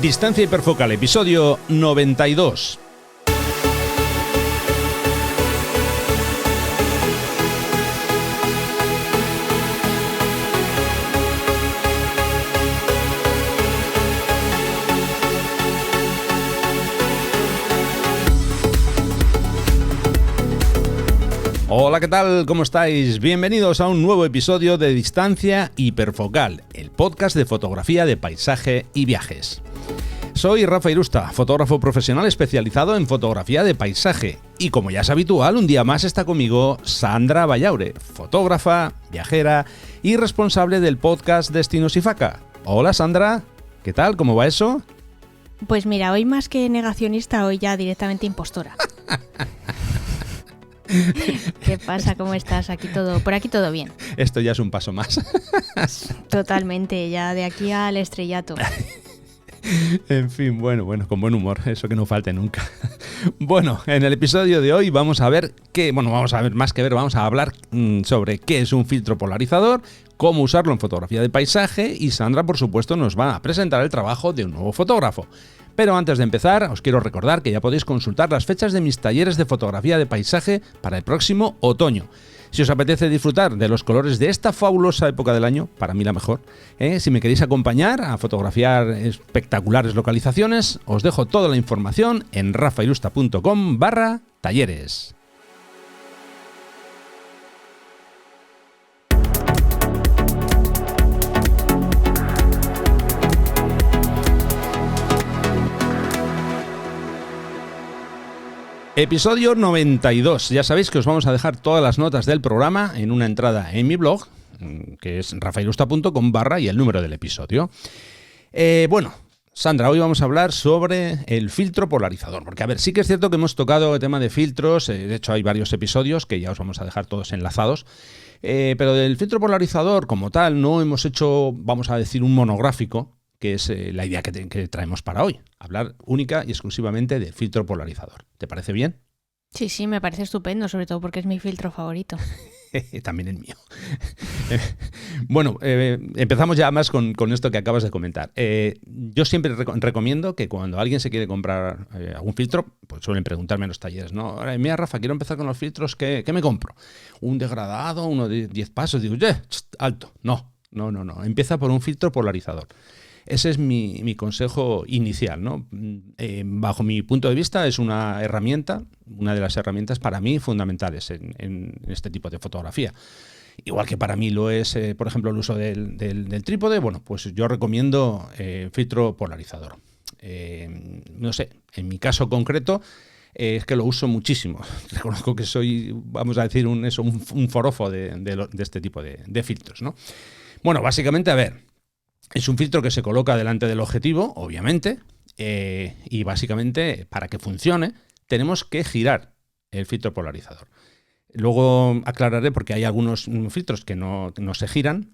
Distancia hiperfocal, episodio 92. Hola, ¿qué tal? ¿Cómo estáis? Bienvenidos a un nuevo episodio de Distancia hiperfocal, el podcast de fotografía de paisaje y viajes. Soy Rafa Irusta, fotógrafo profesional especializado en fotografía de paisaje. Y como ya es habitual, un día más está conmigo Sandra Ballaure, fotógrafa, viajera y responsable del podcast Destinos IFACA. Hola Sandra, ¿qué tal? ¿Cómo va eso? Pues mira, hoy más que negacionista, hoy ya directamente impostora. ¿Qué pasa? ¿Cómo estás? Por aquí todo bien. Esto ya es un paso más. Totalmente, ya de aquí al estrellato. En fin, bueno, con buen humor, eso que no falte nunca. Bueno, en el episodio de hoy vamos a hablar sobre qué es un filtro polarizador, cómo usarlo en fotografía de paisaje y Sandra, por supuesto, nos va a presentar el trabajo de un nuevo fotógrafo. Pero antes de empezar, os quiero recordar que ya podéis consultar las fechas de mis talleres de fotografía de paisaje para el próximo otoño. Si os apetece disfrutar de los colores de esta fabulosa época del año, para mí la mejor, si me queréis acompañar a fotografiar espectaculares localizaciones, os dejo toda la información en rafairusta.com/talleres. Episodio 92. Ya sabéis que os vamos a dejar todas las notas del programa en una entrada en mi blog, que es rafairusta.com/ y el número del episodio. Bueno, Sandra, hoy vamos a hablar sobre el filtro polarizador, porque a ver, sí que es cierto que hemos tocado el tema de filtros, de hecho hay varios episodios que ya os vamos a dejar todos enlazados, pero del filtro polarizador como tal no hemos hecho, vamos a decir, un monográfico, que es la idea que traemos para hoy, hablar única y exclusivamente del filtro polarizador. ¿Te parece bien? Sí, me parece estupendo, sobre todo porque es mi filtro favorito. También el mío. Bueno, empezamos ya más con esto que acabas de comentar. Yo siempre recomiendo que cuando alguien se quiere comprar algún filtro, pues suelen preguntarme en los talleres, ¿no? Ahora, mira, Rafa, quiero empezar con los filtros, ¿qué me compro? ¿Un degradado, uno de 10 pasos? Digo, alto. No. Empieza por un filtro polarizador. Ese es mi consejo inicial, ¿no? Bajo mi punto de vista es una de las herramientas para mí fundamentales en este tipo de fotografía. Igual que para mí lo es, por ejemplo, el uso del trípode, bueno, pues yo recomiendo filtro polarizador. No sé, en mi caso concreto es que lo uso muchísimo. Reconozco que soy, vamos a decir, un forofo de este tipo de filtros, ¿no? Bueno, básicamente, a ver, es un filtro que se coloca delante del objetivo, obviamente, y básicamente para que funcione tenemos que girar el filtro polarizador. Luego aclararé porque hay algunos filtros que no se giran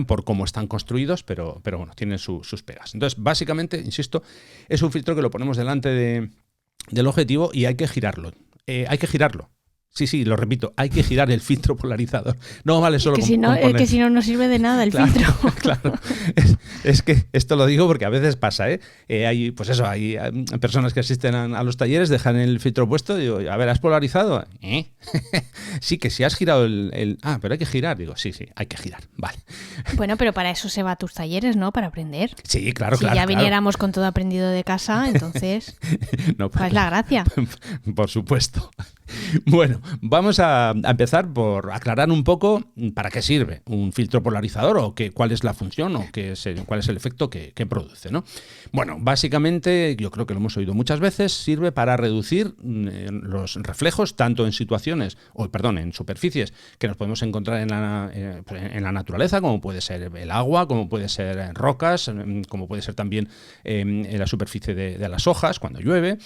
por cómo están construidos, pero bueno, tienen sus pegas. Entonces, básicamente, insisto, es un filtro que lo ponemos delante del objetivo y hay que girarlo. Sí, lo repito, hay que girar el filtro polarizador. No vale solo con poner. Es que si no, no sirve de nada el filtro. Claro. Es que esto lo digo porque a veces pasa, hay personas que asisten a los talleres, dejan el filtro puesto y digo, a ver, ¿has polarizado? Sí, que si has girado pero hay que girar. Digo, sí, hay que girar, vale. Bueno, pero para eso se va a tus talleres, ¿no? Para aprender. Sí, claro. Si ya viniéramos con todo aprendido de casa, entonces, no, ¿cuál es la gracia? Por supuesto. Bueno, vamos a empezar por aclarar un poco para qué sirve un filtro polarizador o cuál es la función o cuál es el efecto que produce, ¿no? Bueno, básicamente, yo creo que lo hemos oído muchas veces, sirve para reducir los reflejos tanto en en superficies que nos podemos encontrar en la naturaleza, como puede ser el agua, como puede ser rocas, como puede ser también en la superficie de las hojas cuando llueve.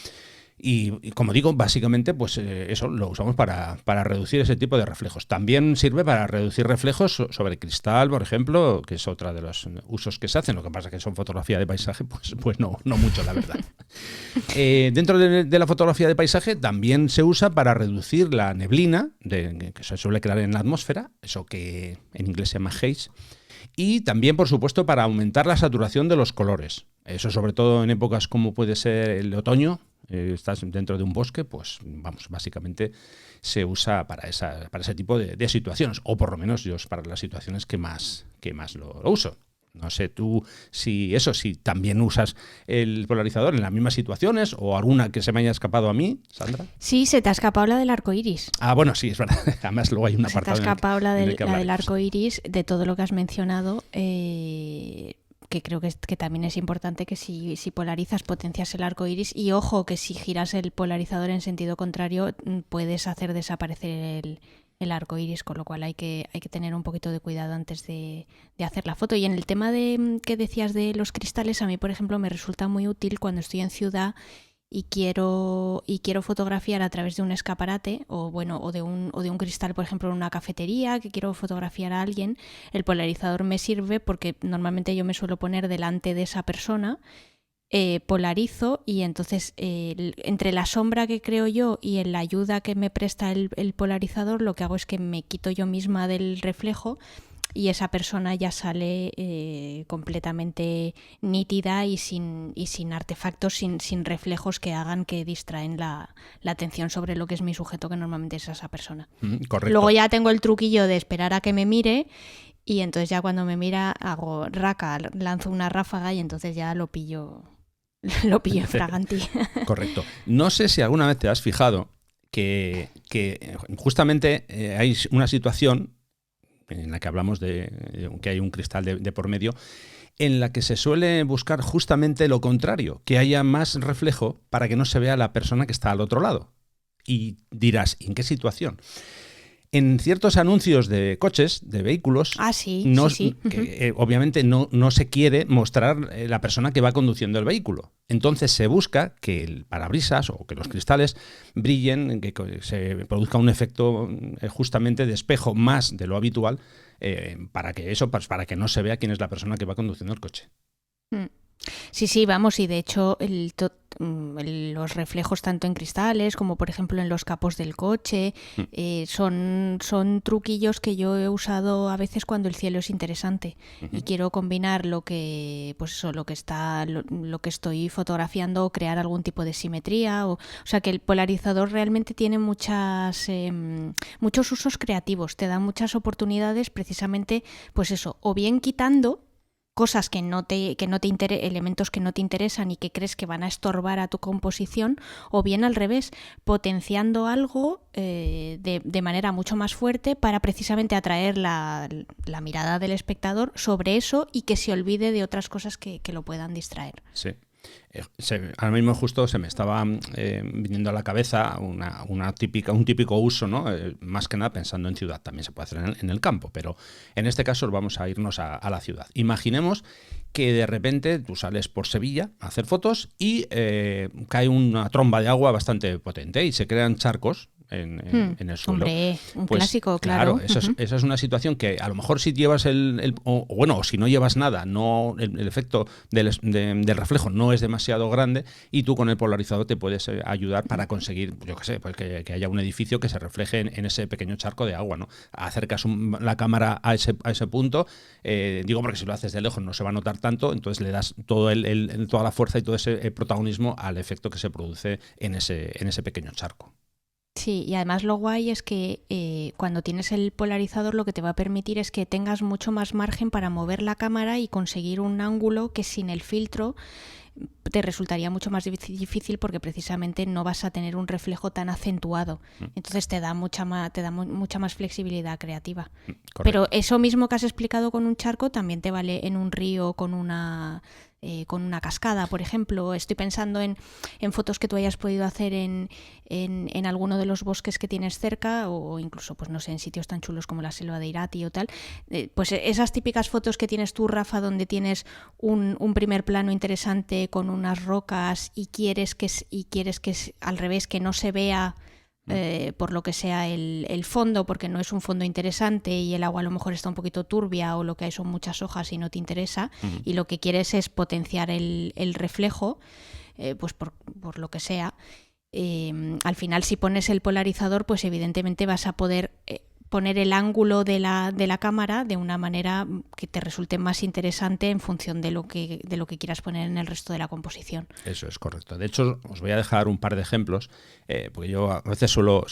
Y como digo, básicamente, pues eso lo usamos para reducir ese tipo de reflejos. También sirve para reducir reflejos sobre cristal, por ejemplo, que es otra de los usos que se hacen. Lo que pasa es que son fotografía de paisaje, pues no mucho, la verdad. Dentro de la fotografía de paisaje también se usa para reducir la neblina que se suele crear en la atmósfera, eso que en inglés se llama haze. Y también, por supuesto, para aumentar la saturación de los colores. Eso sobre todo en épocas como puede ser el otoño, estás dentro de un bosque, pues vamos, básicamente se usa para ese tipo de situaciones, o por lo menos yo es para las situaciones que más lo uso. No sé tú si también usas el polarizador en las mismas situaciones o alguna que se me haya escapado a mí, Sandra. Sí, se te ha escapado la del arco iris. Ah, bueno, sí, es verdad. Además luego hay un apartado. Se te ha escapado la del arco iris, de todo lo que has mencionado, que creo que también es importante que si polarizas potencias el arco iris, y ojo que si giras el polarizador en sentido contrario puedes hacer desaparecer el arco iris, con lo cual hay que tener un poquito de cuidado antes de hacer la foto. Y en el tema que decías de los cristales, a mí por ejemplo me resulta muy útil cuando estoy en ciudad y quiero fotografiar a través de un escaparate o de un cristal, por ejemplo, en una cafetería, que quiero fotografiar a alguien. El polarizador me sirve porque normalmente yo me suelo poner delante de esa persona, polarizo, y entonces entre la sombra que creo yo y la ayuda que me presta el polarizador, lo que hago es que me quito yo misma del reflejo y esa persona ya sale completamente nítida y sin artefactos, sin reflejos que hagan que distraen la atención sobre lo que es mi sujeto, que normalmente es esa persona. Correcto. Luego ya tengo el truquillo de esperar a que me mire, y entonces ya cuando me mira hago raca, lanzo una ráfaga y entonces ya lo pillo en fraganti. Correcto. No sé si alguna vez te has fijado que justamente hay una situación en la que hablamos de que hay un cristal de por medio, en la que se suele buscar justamente lo contrario, que haya más reflejo para que no se vea la persona que está al otro lado. Y dirás, ¿en qué situación? En ciertos anuncios de coches, de vehículos, sí. Que, obviamente no se quiere mostrar la persona que va conduciendo el vehículo. Entonces se busca que el parabrisas o que los cristales brillen, que se produzca un efecto justamente de espejo más de lo habitual, para que no se vea quién es la persona que va conduciendo el coche. Sí, vamos, y de hecho los reflejos tanto en cristales como por ejemplo en los capós del coche son truquillos que yo he usado a veces cuando el cielo es interesante y quiero combinar lo que estoy fotografiando o crear algún tipo de simetría, o sea que el polarizador realmente tiene muchos usos creativos, te da muchas oportunidades precisamente, pues eso, o bien quitando cosas elementos que no te interesan y que crees que van a estorbar a tu composición, o bien al revés, potenciando algo de manera mucho más fuerte para precisamente atraer la mirada del espectador sobre eso y que se olvide de otras cosas que lo puedan distraer. Sí. Ahora mismo justo se me estaba viniendo a la cabeza un típico uso, ¿no? Más que nada pensando en ciudad, también se puede hacer en el campo, pero en este caso vamos a irnos a la ciudad. Imaginemos que de repente tú sales por Sevilla a hacer fotos y cae una tromba de agua bastante potente y se crean charcos en el suelo. Hombre, un clásico, claro. Esa es una situación que a lo mejor si llevas o si no llevas nada, el efecto del reflejo no es demasiado grande, y tú con el polarizador te puedes ayudar para conseguir, yo qué sé, pues que haya un edificio que se refleje en ese pequeño charco de agua, ¿no? Acercas la cámara a ese punto, digo porque si lo haces de lejos no se va a notar tanto, entonces le das toda la fuerza y todo ese protagonismo al efecto que se produce en ese pequeño charco. Sí, y además lo guay es que cuando tienes el polarizador lo que te va a permitir es que tengas mucho más margen para mover la cámara y conseguir un ángulo que sin el filtro te resultaría mucho más difícil, porque precisamente no vas a tener un reflejo tan acentuado. Entonces te da mucha más flexibilidad creativa. Correcto. Pero eso mismo que has explicado con un charco también te vale en un río con una cascada, por ejemplo. Estoy pensando en fotos que tú hayas podido hacer en alguno de los bosques que tienes cerca, o incluso, pues no sé, en sitios tan chulos como la selva de Irati o tal. Pues esas típicas fotos que tienes tú, Rafa, donde tienes un primer plano interesante con unas rocas y quieres que al revés, que no se vea por lo que sea el fondo, porque no es un fondo interesante y el agua a lo mejor está un poquito turbia, o lo que hay son muchas hojas y no te interesa, y lo que quieres es potenciar el reflejo, pues por lo que sea. Al final, si pones el polarizador, pues evidentemente vas a poder poner el ángulo de la cámara de una manera que te resulte más interesante en función de lo que quieras poner en el resto de la composición. Eso es correcto. De hecho, os voy a dejar un par de ejemplos, porque yo a veces suelo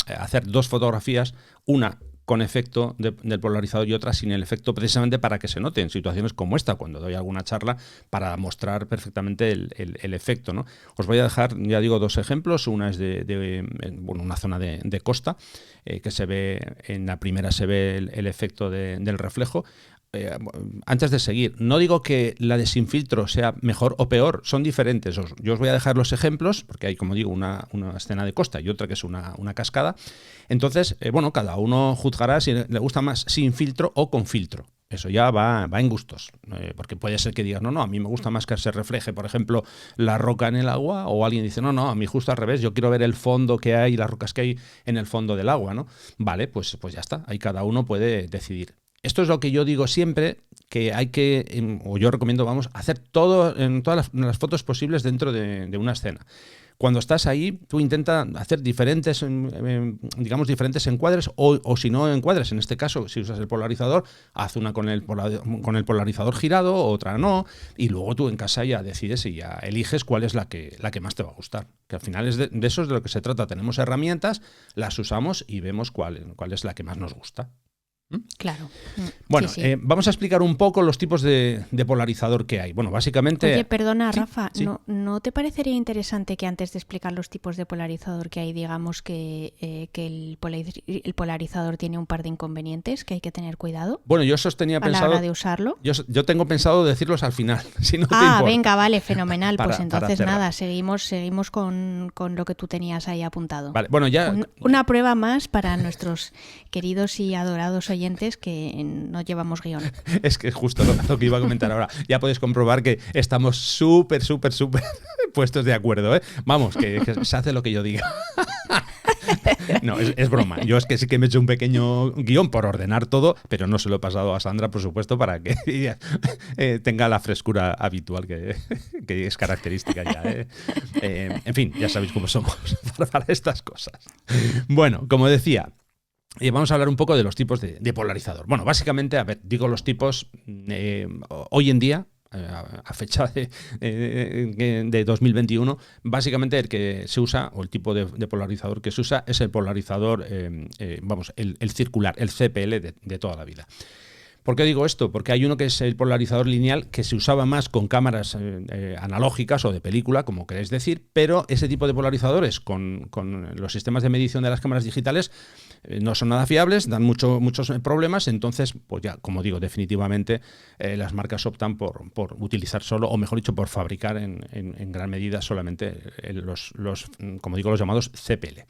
hacer 2 fotografías, una con efecto del polarizador y otra sin el efecto, precisamente para que se note en situaciones como esta, cuando doy alguna charla, para mostrar perfectamente el efecto, ¿no? Os voy a dejar, ya digo, 2 ejemplos. Una es de una zona de costa, que se ve, en la primera se ve el efecto del reflejo. Antes de seguir, no digo que la de sin filtro sea mejor o peor, son diferentes. Yo os voy a dejar los ejemplos, porque hay, como digo, una escena de costa y otra que es una cascada. Entonces, cada uno juzgará si le gusta más sin filtro o con filtro. Eso ya va en gustos, porque puede ser que digas, no, a mí me gusta más que se refleje, por ejemplo, la roca en el agua, o alguien dice, no, a mí justo al revés, yo quiero ver el fondo que hay, las rocas que hay en el fondo del agua, ¿no? Vale, pues ya está, ahí cada uno puede decidir. Esto es lo que yo digo siempre, que hay que, o yo recomiendo, hacer todo en todas las fotos posibles dentro de una escena. Cuando estás ahí, tú intenta hacer diferentes encuadres, o si no encuadres, en este caso, si usas el polarizador, haz una con el polarizador girado, otra no, y luego tú en casa ya decides y ya eliges cuál es la que más te va a gustar. Que al final es de eso es de lo que se trata. Tenemos herramientas, las usamos y vemos cuál es la que más nos gusta. Claro. Bueno, sí. Vamos a explicar un poco los tipos de polarizador que hay. Bueno, básicamente... Oye, perdona, Rafa, sí. ¿no te parecería interesante que antes de explicar los tipos de polarizador que hay, digamos que el polarizador tiene un par de inconvenientes que hay que tener cuidado? Bueno, yo esos tenía pensado... A la hora de usarlo. Yo tengo pensado decirlos al final, si no te importa. Venga, vale, fenomenal. Pues para entonces cerrar. nada, seguimos con lo que tú tenías ahí apuntado. Vale, bueno, ya... Una prueba más para nuestros queridos y adorados oyentes que no llevamos guión. Es que es justo lo que iba a comentar ahora. Ya podéis comprobar que estamos súper puestos de acuerdo, ¿eh? Vamos, que se hace lo que yo diga. No, es broma. Yo es que sí que me he hecho un pequeño guión por ordenar todo, pero no se lo he pasado a Sandra, por supuesto, para que tenga la frescura habitual que es característica ya. En fin, ya sabéis cómo somos para estas cosas. Bueno, como decía, vamos a hablar un poco de los tipos de polarizador. Bueno, básicamente, a ver, digo los tipos hoy en día, a fecha de 2021, básicamente el que se usa, o el tipo de polarizador que se usa, es el polarizador, el circular, el CPL de toda la vida. ¿Por qué digo esto? Porque hay uno que es el polarizador lineal, que se usaba más con cámaras analógicas o de película, como queréis decir, pero ese tipo de polarizadores con los sistemas de medición de las cámaras digitales no son nada fiables, dan muchos problemas. Entonces, pues ya, como digo, definitivamente las marcas optan por utilizar solo, o mejor dicho, por fabricar en gran medida solamente los llamados CPL.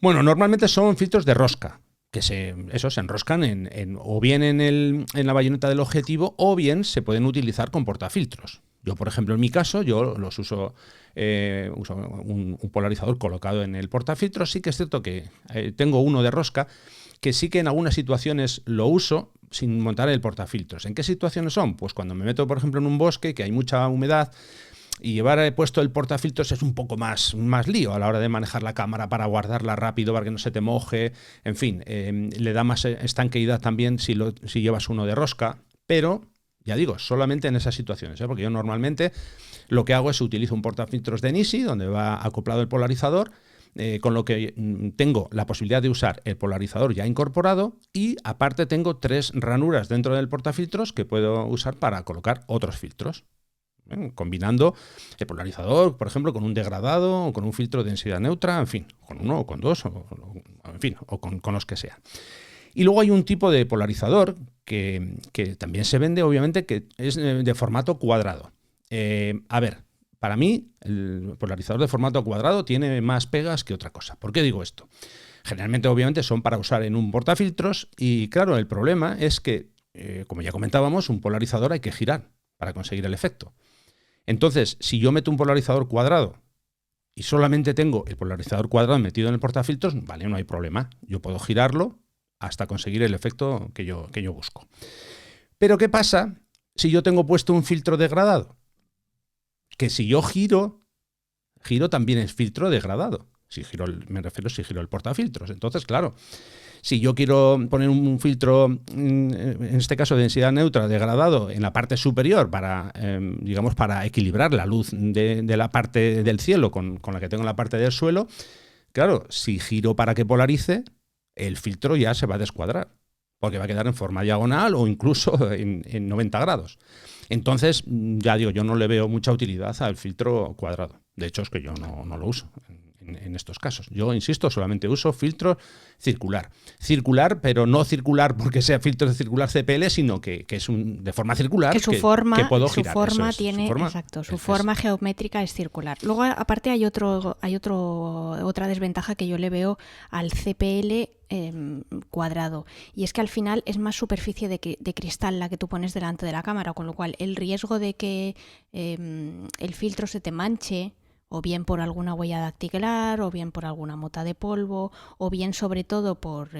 Bueno, normalmente son filtros de rosca, que se enroscan o bien en la bayoneta del objetivo, o bien se pueden utilizar con portafiltros. Yo, por ejemplo, en mi caso, yo los uso un polarizador colocado en el portafiltros. Sí que es cierto que tengo uno de rosca, que sí que en algunas situaciones lo uso sin montar el portafiltros. ¿En qué situaciones son? Pues cuando me meto, por ejemplo, en un bosque, que hay mucha humedad, y llevar puesto el portafiltros es un poco más lío a la hora de manejar la cámara para guardarla rápido, para que no se te moje. En fin, le da más estanqueidad también si llevas uno de rosca, pero ya digo, solamente en esas situaciones, porque yo normalmente lo que hago es utilizo un portafiltros de Nisi, donde va acoplado el polarizador, con lo que tengo la posibilidad de usar el polarizador ya incorporado, y aparte tengo 3 ranuras dentro del portafiltros que puedo usar para colocar otros filtros. Combinando el polarizador, por ejemplo, con un degradado o con un filtro de densidad neutra, en fin, con uno o con dos, o con los que sean. Y luego hay un tipo de polarizador que también se vende, obviamente, que es de formato cuadrado. A ver, para mí el polarizador de formato cuadrado tiene más pegas que otra cosa. ¿Por qué digo esto? Generalmente, obviamente, son para usar en un portafiltros, y claro, el problema es que, como ya comentábamos, un polarizador hay que girar para conseguir el efecto. Entonces, si yo meto un polarizador cuadrado y solamente tengo el polarizador cuadrado metido en el portafiltros, vale, no hay problema. Yo puedo girarlo hasta conseguir el efecto que yo busco. Pero ¿qué pasa si yo tengo puesto un filtro degradado? Que si yo giro también es filtro degradado. Me refiero si giro el portafiltros. Entonces, claro, si yo quiero poner un filtro, en este caso de densidad neutra, degradado, en la parte superior para, digamos, para equilibrar la luz de la parte del cielo con la que tengo en la parte del suelo, claro, si giro para que polarice, el filtro ya se va a descuadrar, porque va a quedar en forma diagonal o incluso en 90 grados. Entonces, ya digo, yo no le veo mucha utilidad al filtro cuadrado. De hecho, es que yo no lo uso en estos casos. Yo, insisto, solamente uso filtro circular. Circular, pero no circular porque sea filtro circular CPL, sino que es de forma circular, que su forma, que puedo girar. Su forma geométrica es circular. Luego, aparte, hay otra desventaja que yo le veo al CPL cuadrado, y es que al final es más superficie de cristal la que tú pones delante de la cámara, con lo cual el riesgo de que el filtro se te manche, o bien por alguna huella dactilar, o bien por alguna mota de polvo, o bien sobre todo por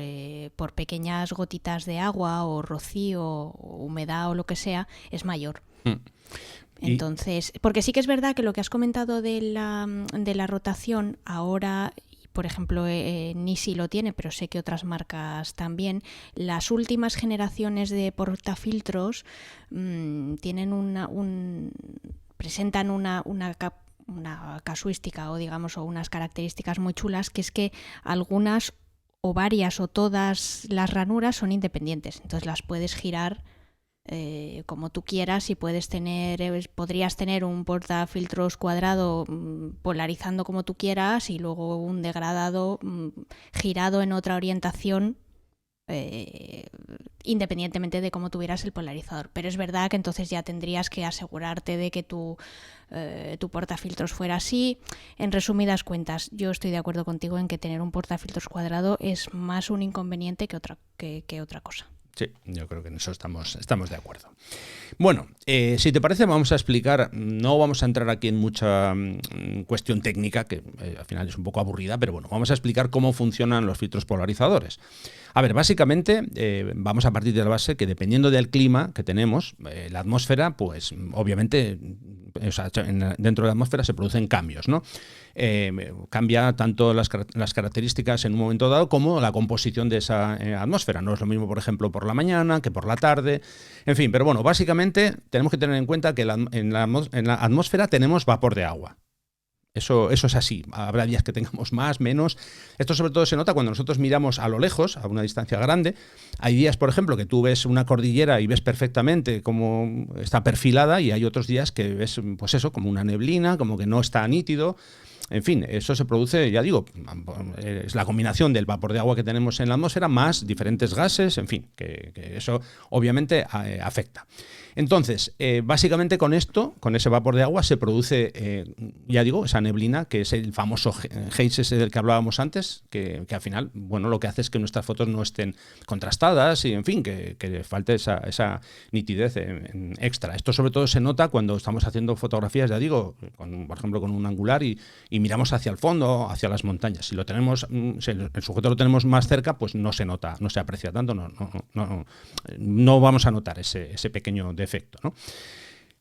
pequeñas gotitas de agua o rocío o humedad o lo que sea, es mayor. Entonces, porque sí que es verdad que lo que has comentado de la rotación ahora, por ejemplo, Nisi lo tiene, pero sé que otras marcas también, las últimas generaciones de portafiltros presentan una casuística o digamos o unas características muy chulas, que es que algunas o varias o todas las ranuras son independientes, entonces las puedes girar como tú quieras, y podrías tener un portafiltros cuadrado polarizando como tú quieras y luego un degradado girado en otra orientación, independientemente de cómo tuvieras el polarizador. Pero es verdad que entonces ya tendrías que asegurarte de que tu portafiltros fuera así. En resumidas cuentas, yo estoy de acuerdo contigo en que tener un portafiltros cuadrado es más un inconveniente que otra cosa. Sí, yo creo que en eso estamos de acuerdo. Bueno, si te parece, vamos a explicar, no vamos a entrar aquí en mucha cuestión técnica, que al final es un poco aburrida, pero bueno, vamos a explicar cómo funcionan los filtros polarizadores. A ver, básicamente vamos a partir de la base que dependiendo del clima que tenemos, la atmósfera, pues obviamente, dentro de la atmósfera se producen cambios, ¿no? Cambia tanto las características en un momento dado como la composición de esa atmósfera. No es lo mismo, por ejemplo, por la mañana que por la tarde. En fin, pero bueno, básicamente tenemos que tener en cuenta que en la atmósfera tenemos vapor de agua. Eso es así. Habrá días que tengamos más, menos. Esto sobre todo se nota cuando nosotros miramos a lo lejos, a una distancia grande. Hay días, por ejemplo, que tú ves una cordillera y ves perfectamente cómo está perfilada, y hay otros días que ves, pues eso, como una neblina, como que no está nítido. En fin, eso se produce, ya digo, es la combinación del vapor de agua que tenemos en la atmósfera más diferentes gases, en fin, que eso obviamente afecta. Entonces, básicamente con ese vapor de agua se produce, ya digo, esa neblina, que es el famoso haze ese del que hablábamos antes, que al final, bueno, lo que hace es que nuestras fotos no estén contrastadas y, en fin, que falte esa nitidez extra. Esto sobre todo se nota cuando estamos haciendo fotografías, ya digo, por ejemplo, con un angular y miramos hacia el fondo, hacia las montañas. Si el sujeto lo tenemos más cerca, pues no se nota, no se aprecia tanto, no vamos a notar ese pequeño defecto, ¿no?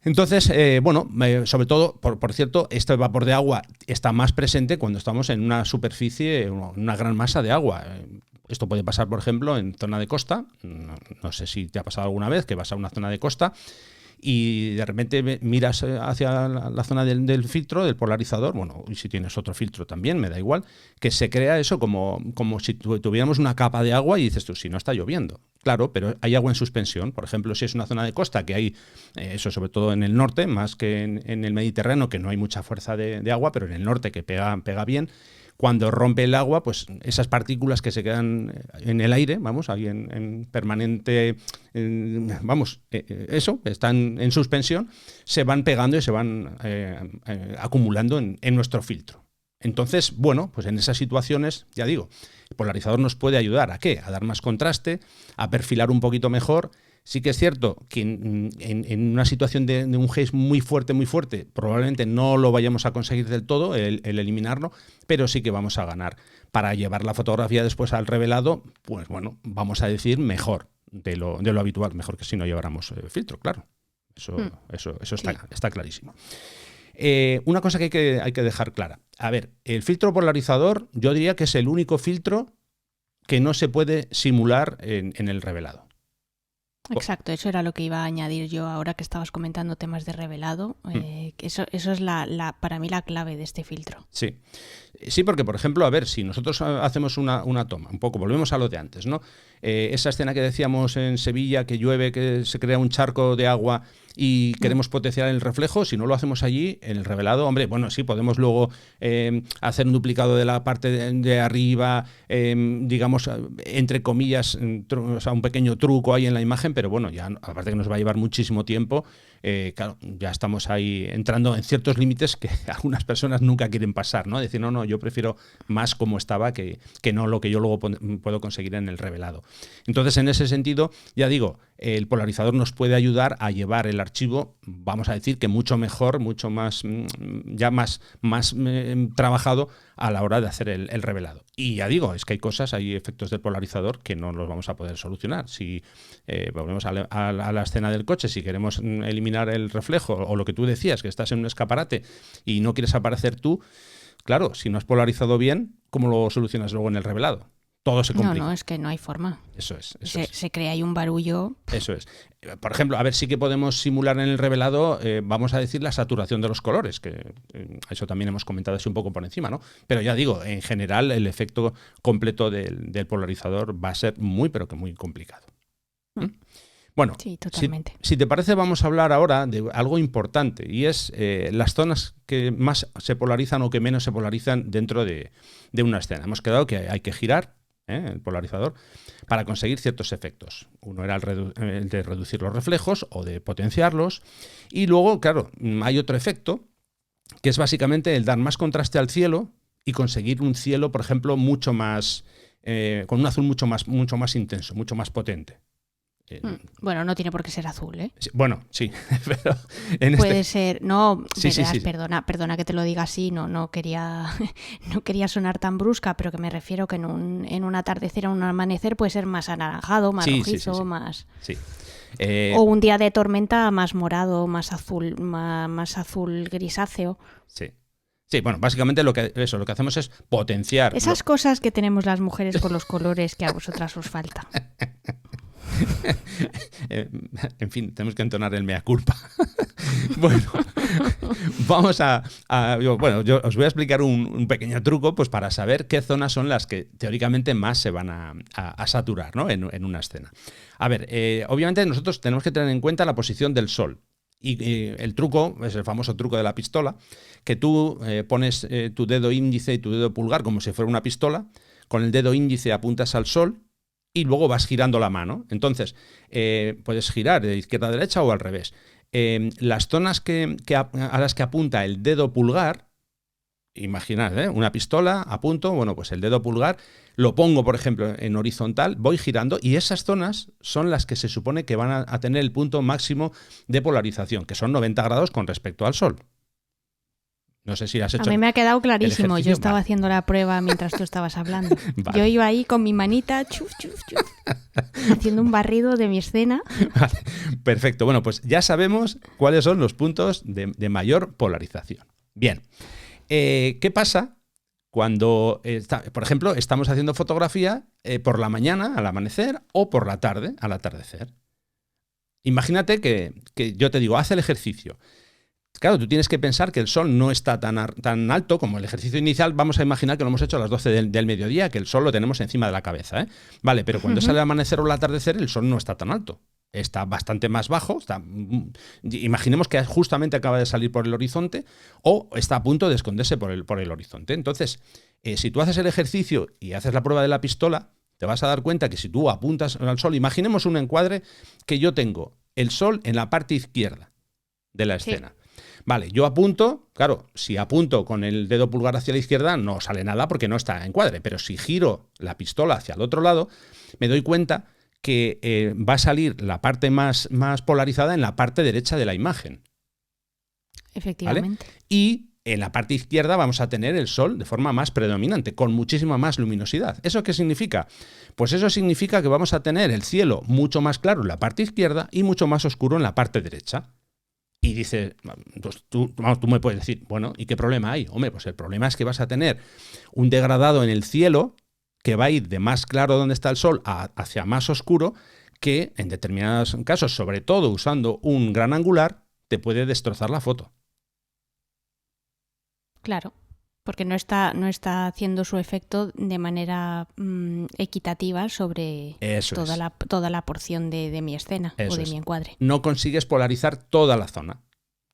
Entonces, sobre todo, por cierto, este vapor de agua está más presente cuando estamos en una superficie, una gran masa de agua. Esto puede pasar, por ejemplo, en zona de costa. No sé si te ha pasado alguna vez que vas a una zona de costa y de repente miras hacia la zona del filtro, del polarizador, bueno, y si tienes otro filtro también, me da igual, que se crea eso como si tuviéramos una capa de agua y dices tú, si no está lloviendo. Claro, pero hay agua en suspensión. Por ejemplo, si es una zona de costa que hay, eso sobre todo en el norte, más que en el Mediterráneo, que no hay mucha fuerza de agua, pero en el norte que pega bien, cuando rompe el agua, pues esas partículas que se quedan en el aire, vamos, ahí en permanente, están en suspensión, se van pegando y se van acumulando en nuestro filtro. Entonces, bueno, pues en esas situaciones, ya digo, el polarizador nos puede ayudar ¿a qué? A dar más contraste, a perfilar un poquito mejor. Sí que es cierto que en una situación de un haze muy fuerte, probablemente no lo vayamos a conseguir del todo, el eliminarlo, pero sí que vamos a ganar. Para llevar la fotografía después al revelado, pues bueno, vamos a decir mejor de lo habitual, mejor que si no lleváramos filtro, claro. Eso está clarísimo. Una cosa que hay que dejar clara. A ver, el filtro polarizador yo diría que es el único filtro que no se puede simular en el revelado. Exacto, eso era lo que iba a añadir yo ahora que estabas comentando temas de revelado. Eso es para mí la clave de este filtro. Sí. Sí, porque, por ejemplo, a ver, si nosotros hacemos una toma, un poco, volvemos a lo de antes, ¿no? Esa escena que decíamos en Sevilla, que llueve, que se crea un charco de agua y queremos potenciar el reflejo, si no lo hacemos allí, en el revelado, hombre, bueno, sí, podemos luego hacer un duplicado de la parte de arriba, digamos, entre comillas, o sea, un pequeño truco ahí en la imagen, pero bueno, ya aparte que nos va a llevar muchísimo tiempo, claro, ya estamos ahí entrando en ciertos límites que algunas personas nunca quieren pasar, ¿no? Decir, no, yo prefiero más como estaba que no lo que yo luego puedo conseguir en el revelado. Entonces, en ese sentido, ya digo, el polarizador nos puede ayudar a llevar el archivo, vamos a decir que mucho mejor, mucho más, ya más trabajado a la hora de hacer el revelado. Y ya digo, es que hay efectos del polarizador que no los vamos a poder solucionar. Si volvemos a la escena del coche, si queremos eliminar el reflejo, o lo que tú decías, que estás en un escaparate y no quieres aparecer tú, claro, si no has polarizado bien, ¿cómo lo solucionas luego en el revelado? Todo se complica. No, es que no hay forma. Eso es. Se crea ahí un barullo. Eso es. Por ejemplo, a ver, sí que podemos simular en el revelado, vamos a decir, la saturación de los colores, que eso también hemos comentado así un poco por encima, ¿no? Pero ya digo, en general, el efecto completo del polarizador va a ser muy, pero que muy complicado. Bueno, sí, totalmente. Si te parece, vamos a hablar ahora de algo importante, y es las zonas que más se polarizan o que menos se polarizan dentro de una escena. Hemos quedado que hay que girar el polarizador para conseguir ciertos efectos. Uno era el de reducir los reflejos o de potenciarlos, y luego, claro, hay otro efecto que es básicamente el dar más contraste al cielo y conseguir un cielo, por ejemplo, mucho más con un azul mucho más intenso, mucho más potente. Bueno, no tiene por qué ser azul, ¿eh? Sí, bueno, sí, pero puede ser, no, sí. Perdona que te lo diga así, no quería sonar tan brusca, pero que me refiero que en un atardecer o un amanecer puede ser más anaranjado, más rojizo, más... Sí. O un día de tormenta más morado, más azul grisáceo. Sí. Sí, bueno, básicamente lo que hacemos es potenciar... Esas cosas que tenemos las mujeres con los colores que a vosotras os falta. En fin, tenemos que entonar el mea culpa. Bueno, yo os voy a explicar un pequeño truco, pues, para saber qué zonas son las que teóricamente más se van a saturar, ¿no? en una escena. A ver, obviamente nosotros tenemos que tener en cuenta la posición del sol. Y el truco es el famoso truco de la pistola, que tú pones tu dedo índice y tu dedo pulgar como si fuera una pistola. Con el dedo índice apuntas al sol y luego vas girando la mano. Entonces, puedes girar de izquierda a derecha o al revés. Las zonas a las que apunta el dedo pulgar, imaginad, una pistola, apunto, bueno, pues el dedo pulgar, lo pongo, por ejemplo, en horizontal, voy girando, y esas zonas son las que se supone que van a tener el punto máximo de polarización, que son 90 grados con respecto al sol. No sé si has hecho. A mí me ha quedado clarísimo. Yo estaba haciendo la prueba mientras tú estabas hablando. Vale. Yo iba ahí con mi manita, haciendo un barrido de mi escena. Vale. Perfecto. Bueno, pues ya sabemos cuáles son los puntos de mayor polarización. Bien. ¿Qué pasa cuando, por ejemplo, estamos haciendo fotografía por la mañana, al amanecer, o por la tarde, al atardecer? Imagínate que yo te digo, haz el ejercicio. Claro, tú tienes que pensar que el sol no está tan alto como el ejercicio inicial. Vamos a imaginar que lo hemos hecho a las 12 del mediodía, que el sol lo tenemos encima de la cabeza, ¿eh? Vale, pero cuando sale el amanecer o el atardecer, el sol no está tan alto. Está bastante más bajo. Imaginemos que justamente acaba de salir por el horizonte o está a punto de esconderse por el horizonte. Entonces, si tú haces el ejercicio y haces la prueba de la pistola, te vas a dar cuenta que si tú apuntas al sol, imaginemos un encuadre que yo tengo el sol en la parte izquierda de la escena. Sí. Vale, yo apunto, claro, si apunto con el dedo pulgar hacia la izquierda no sale nada porque no está en cuadre, pero si giro la pistola hacia el otro lado, me doy cuenta que va a salir la parte más polarizada en la parte derecha de la imagen. Efectivamente. ¿Vale? Y en la parte izquierda vamos a tener el sol de forma más predominante, con muchísima más luminosidad. ¿Eso qué significa? Pues eso significa que vamos a tener el cielo mucho más claro en la parte izquierda y mucho más oscuro en la parte derecha. Y dices, pues tú me puedes decir, bueno, ¿y qué problema hay? Hombre, pues el problema es que vas a tener un degradado en el cielo que va a ir de más claro donde está el sol hacia más oscuro, que en determinados casos, sobre todo usando un gran angular, te puede destrozar la foto. Claro, porque no está haciendo su efecto de manera equitativa sobre toda la porción de mi escena o de mi encuadre. No consigues polarizar toda la zona.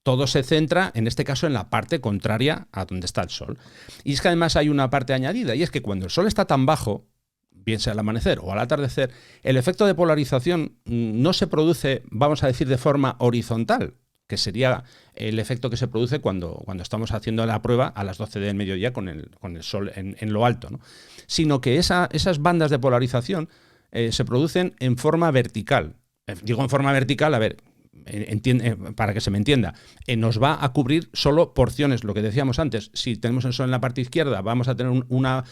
Todo se centra, en este caso, en la parte contraria a donde está el sol. Y es que además hay una parte añadida, y es que cuando el sol está tan bajo, bien sea al amanecer o al atardecer, el efecto de polarización no se produce, vamos a decir, de forma horizontal, que sería el efecto que se produce cuando estamos haciendo la prueba a las 12 del mediodía con el sol en lo alto, ¿no? Sino que esas bandas de polarización se producen en forma vertical. Digo en forma vertical, a ver, para que se me entienda, nos va a cubrir solo porciones, lo que decíamos antes. Si tenemos el sol en la parte izquierda, vamos a tener una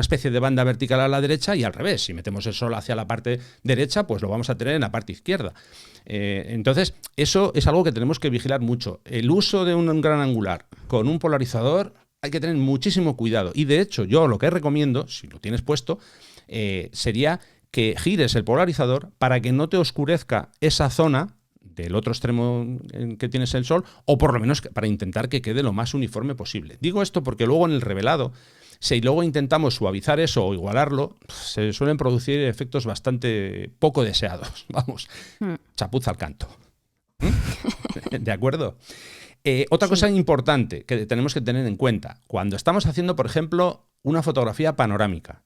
especie de banda vertical a la derecha, y al revés, si metemos el sol hacia la parte derecha, pues lo vamos a tener en la parte izquierda. Entonces, eso es algo que tenemos que vigilar mucho. El uso de un gran angular con un polarizador hay que tener muchísimo cuidado. Y de hecho, yo lo que recomiendo, si lo tienes puesto, sería que gires el polarizador para que no te oscurezca esa zona del otro extremo en que tienes el sol, o por lo menos para intentar que quede lo más uniforme posible. Digo esto porque luego en el revelado, si luego intentamos suavizar eso o igualarlo, se suelen producir efectos bastante poco deseados. Vamos, chapuza al canto. ¿De acuerdo? Otra cosa importante que tenemos que tener en cuenta, cuando estamos haciendo, por ejemplo, una fotografía panorámica,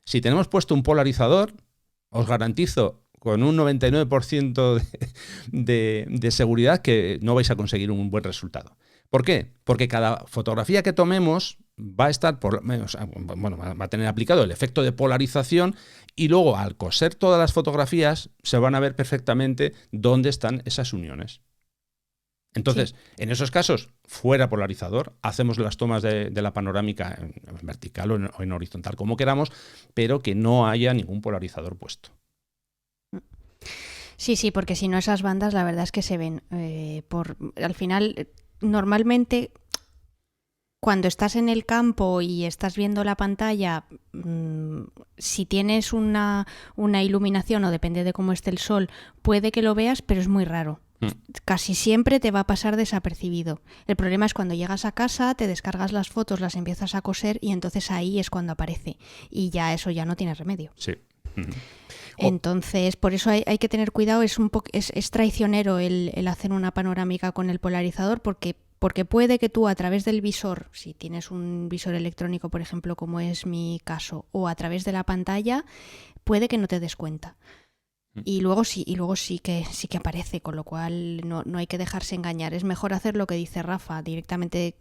si tenemos puesto un polarizador, os garantizo con un 99% de seguridad que no vais a conseguir un buen resultado. ¿Por qué? Porque cada fotografía que tomemos va a estar va a tener aplicado el efecto de polarización, y luego al coser todas las fotografías se van a ver perfectamente dónde están esas uniones. Entonces, en esos casos, fuera polarizador, hacemos las tomas de la panorámica en vertical o en horizontal, como queramos, pero que no haya ningún polarizador puesto. Sí, porque si no, esas bandas la verdad es que se ven. Al final, normalmente, cuando estás en el campo y estás viendo la pantalla, si tienes una iluminación, o depende de cómo esté el sol, puede que lo veas, pero es muy raro. Casi siempre te va a pasar desapercibido. El problema es cuando llegas a casa, te descargas las fotos, las empiezas a coser, y entonces ahí es cuando aparece. Y ya eso ya no tiene remedio. Sí. Entonces, por eso hay que tener cuidado. Es traicionero el hacer una panorámica con el polarizador, porque puede que tú, a través del visor, si tienes un visor electrónico, por ejemplo, como es mi caso, o a través de la pantalla, puede que no te des cuenta. Y luego sí que aparece, con lo cual no hay que dejarse engañar. Es mejor hacer lo que dice Rafa, directamente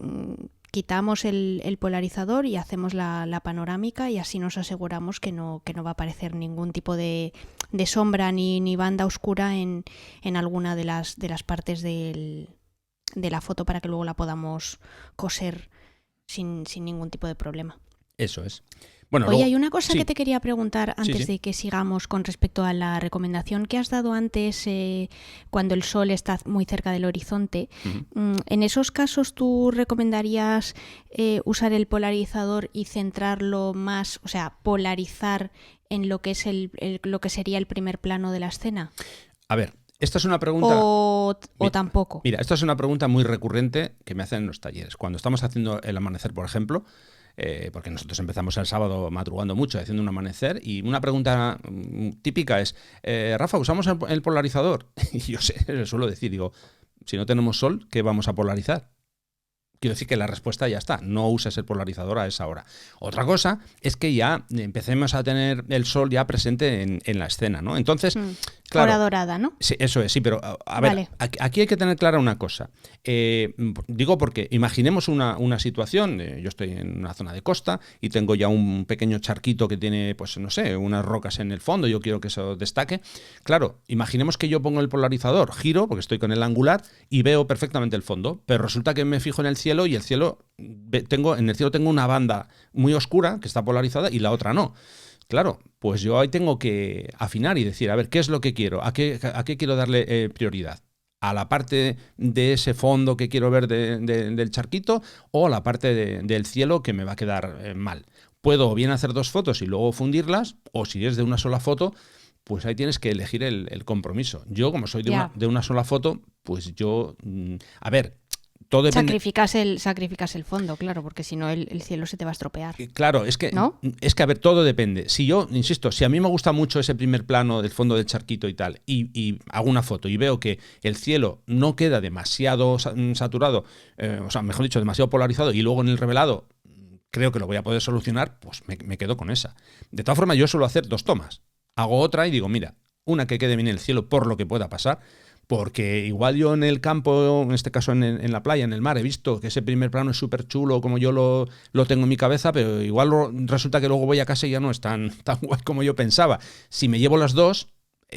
quitamos el polarizador y hacemos la panorámica, y así nos aseguramos que no va a aparecer ningún tipo de sombra ni banda oscura en alguna de las partes de la foto, para que luego la podamos coser sin ningún tipo de problema. Eso es. Bueno, Oye, hay una cosa que te quería preguntar antes de que sigamos con respecto a la recomendación que has dado antes, cuando el sol está muy cerca del horizonte. En esos casos, ¿tú recomendarías usar el polarizador y centrarlo más, o sea, polarizar en lo que es lo que sería el primer plano de la escena? A ver, esta es una pregunta... ¿O tampoco? Mira, esta es una pregunta muy recurrente que me hacen en los talleres. Cuando estamos haciendo el amanecer, por ejemplo, porque nosotros empezamos el sábado madrugando mucho, haciendo un amanecer, y una pregunta típica es, Rafa, ¿usamos el polarizador? Y yo les suelo decir, digo, si no tenemos sol, ¿qué vamos a polarizar? Quiero decir que la respuesta ya está, no uses el polarizador a esa hora. Otra cosa es que ya empecemos a tener el sol ya presente en la escena, ¿no? Entonces, claro, hora dorada, ¿no? Sí, eso es, sí, pero a ver, vale. Aquí hay que tener clara una cosa. Digo porque imaginemos una situación, yo estoy en una zona de costa y tengo ya un pequeño charquito que tiene, pues no sé, unas rocas en el fondo, yo quiero que eso destaque. Claro, imaginemos que yo pongo el polarizador, giro, porque estoy con el angular, y veo perfectamente el fondo, pero resulta que me fijo en el cielo, y en el cielo tengo una banda muy oscura que está polarizada y la otra no. Claro, pues yo ahí tengo que afinar y decir, a ver, ¿qué es lo que quiero? ¿A qué quiero darle prioridad? a la parte de ese fondo que quiero ver del charquito o a la parte del cielo que me va a quedar mal. Puedo bien hacer 2 fotos y luego fundirlas, o si es de una sola foto, pues ahí tienes que elegir el compromiso. Yo, como soy de una sola foto, pues yo... a ver... Todo depende. Sacrificas el fondo, claro, porque si no el cielo se te va a estropear. Claro, es que, ¿no? A ver, todo depende. Si yo, insisto, si a mí me gusta mucho ese primer plano del fondo del charquito y tal, y hago una foto y veo que el cielo no queda demasiado saturado, o sea, mejor dicho, demasiado polarizado, y luego en el revelado creo que lo voy a poder solucionar, pues me quedo con esa. De todas formas, yo suelo hacer 2 tomas. Hago otra y digo, mira, una que quede bien el cielo por lo que pueda pasar, porque igual yo en el campo, en este caso en la playa, en el mar, he visto que ese primer plano es súper chulo como yo lo tengo en mi cabeza, pero igual resulta que luego voy a casa y ya no es tan guay como yo pensaba. Si me llevo las 2,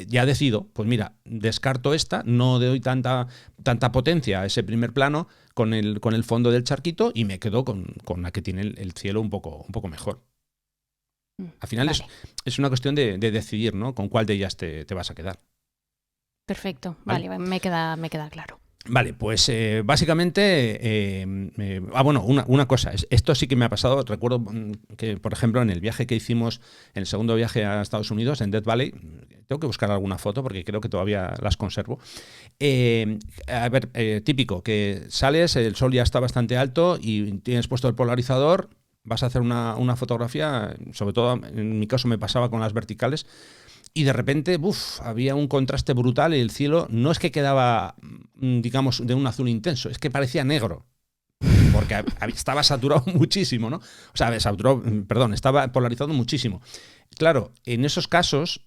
ya decido, pues mira, descarto esta, no doy tanta potencia a ese primer plano con el fondo del charquito y me quedo con la que tiene el cielo un poco mejor. Al final vale. es una cuestión de decidir, ¿no? Con cuál de ellas te vas a quedar. Perfecto, vale, me queda claro. Vale, pues básicamente, bueno, una cosa, esto sí que me ha pasado, recuerdo que, por ejemplo, en el viaje que hicimos, en el segundo viaje a Estados Unidos, en Death Valley, tengo que buscar alguna foto porque creo que todavía las conservo. A ver, típico, que sales, el sol ya está bastante alto y tienes puesto el polarizador, vas a hacer una fotografía, sobre todo en mi caso me pasaba con las verticales, y de repente, había un contraste brutal y el cielo no es que quedaba, digamos, de un azul intenso, es que parecía negro. Porque estaba saturado muchísimo, ¿no? O sea, estaba polarizado muchísimo. Claro, en esos casos,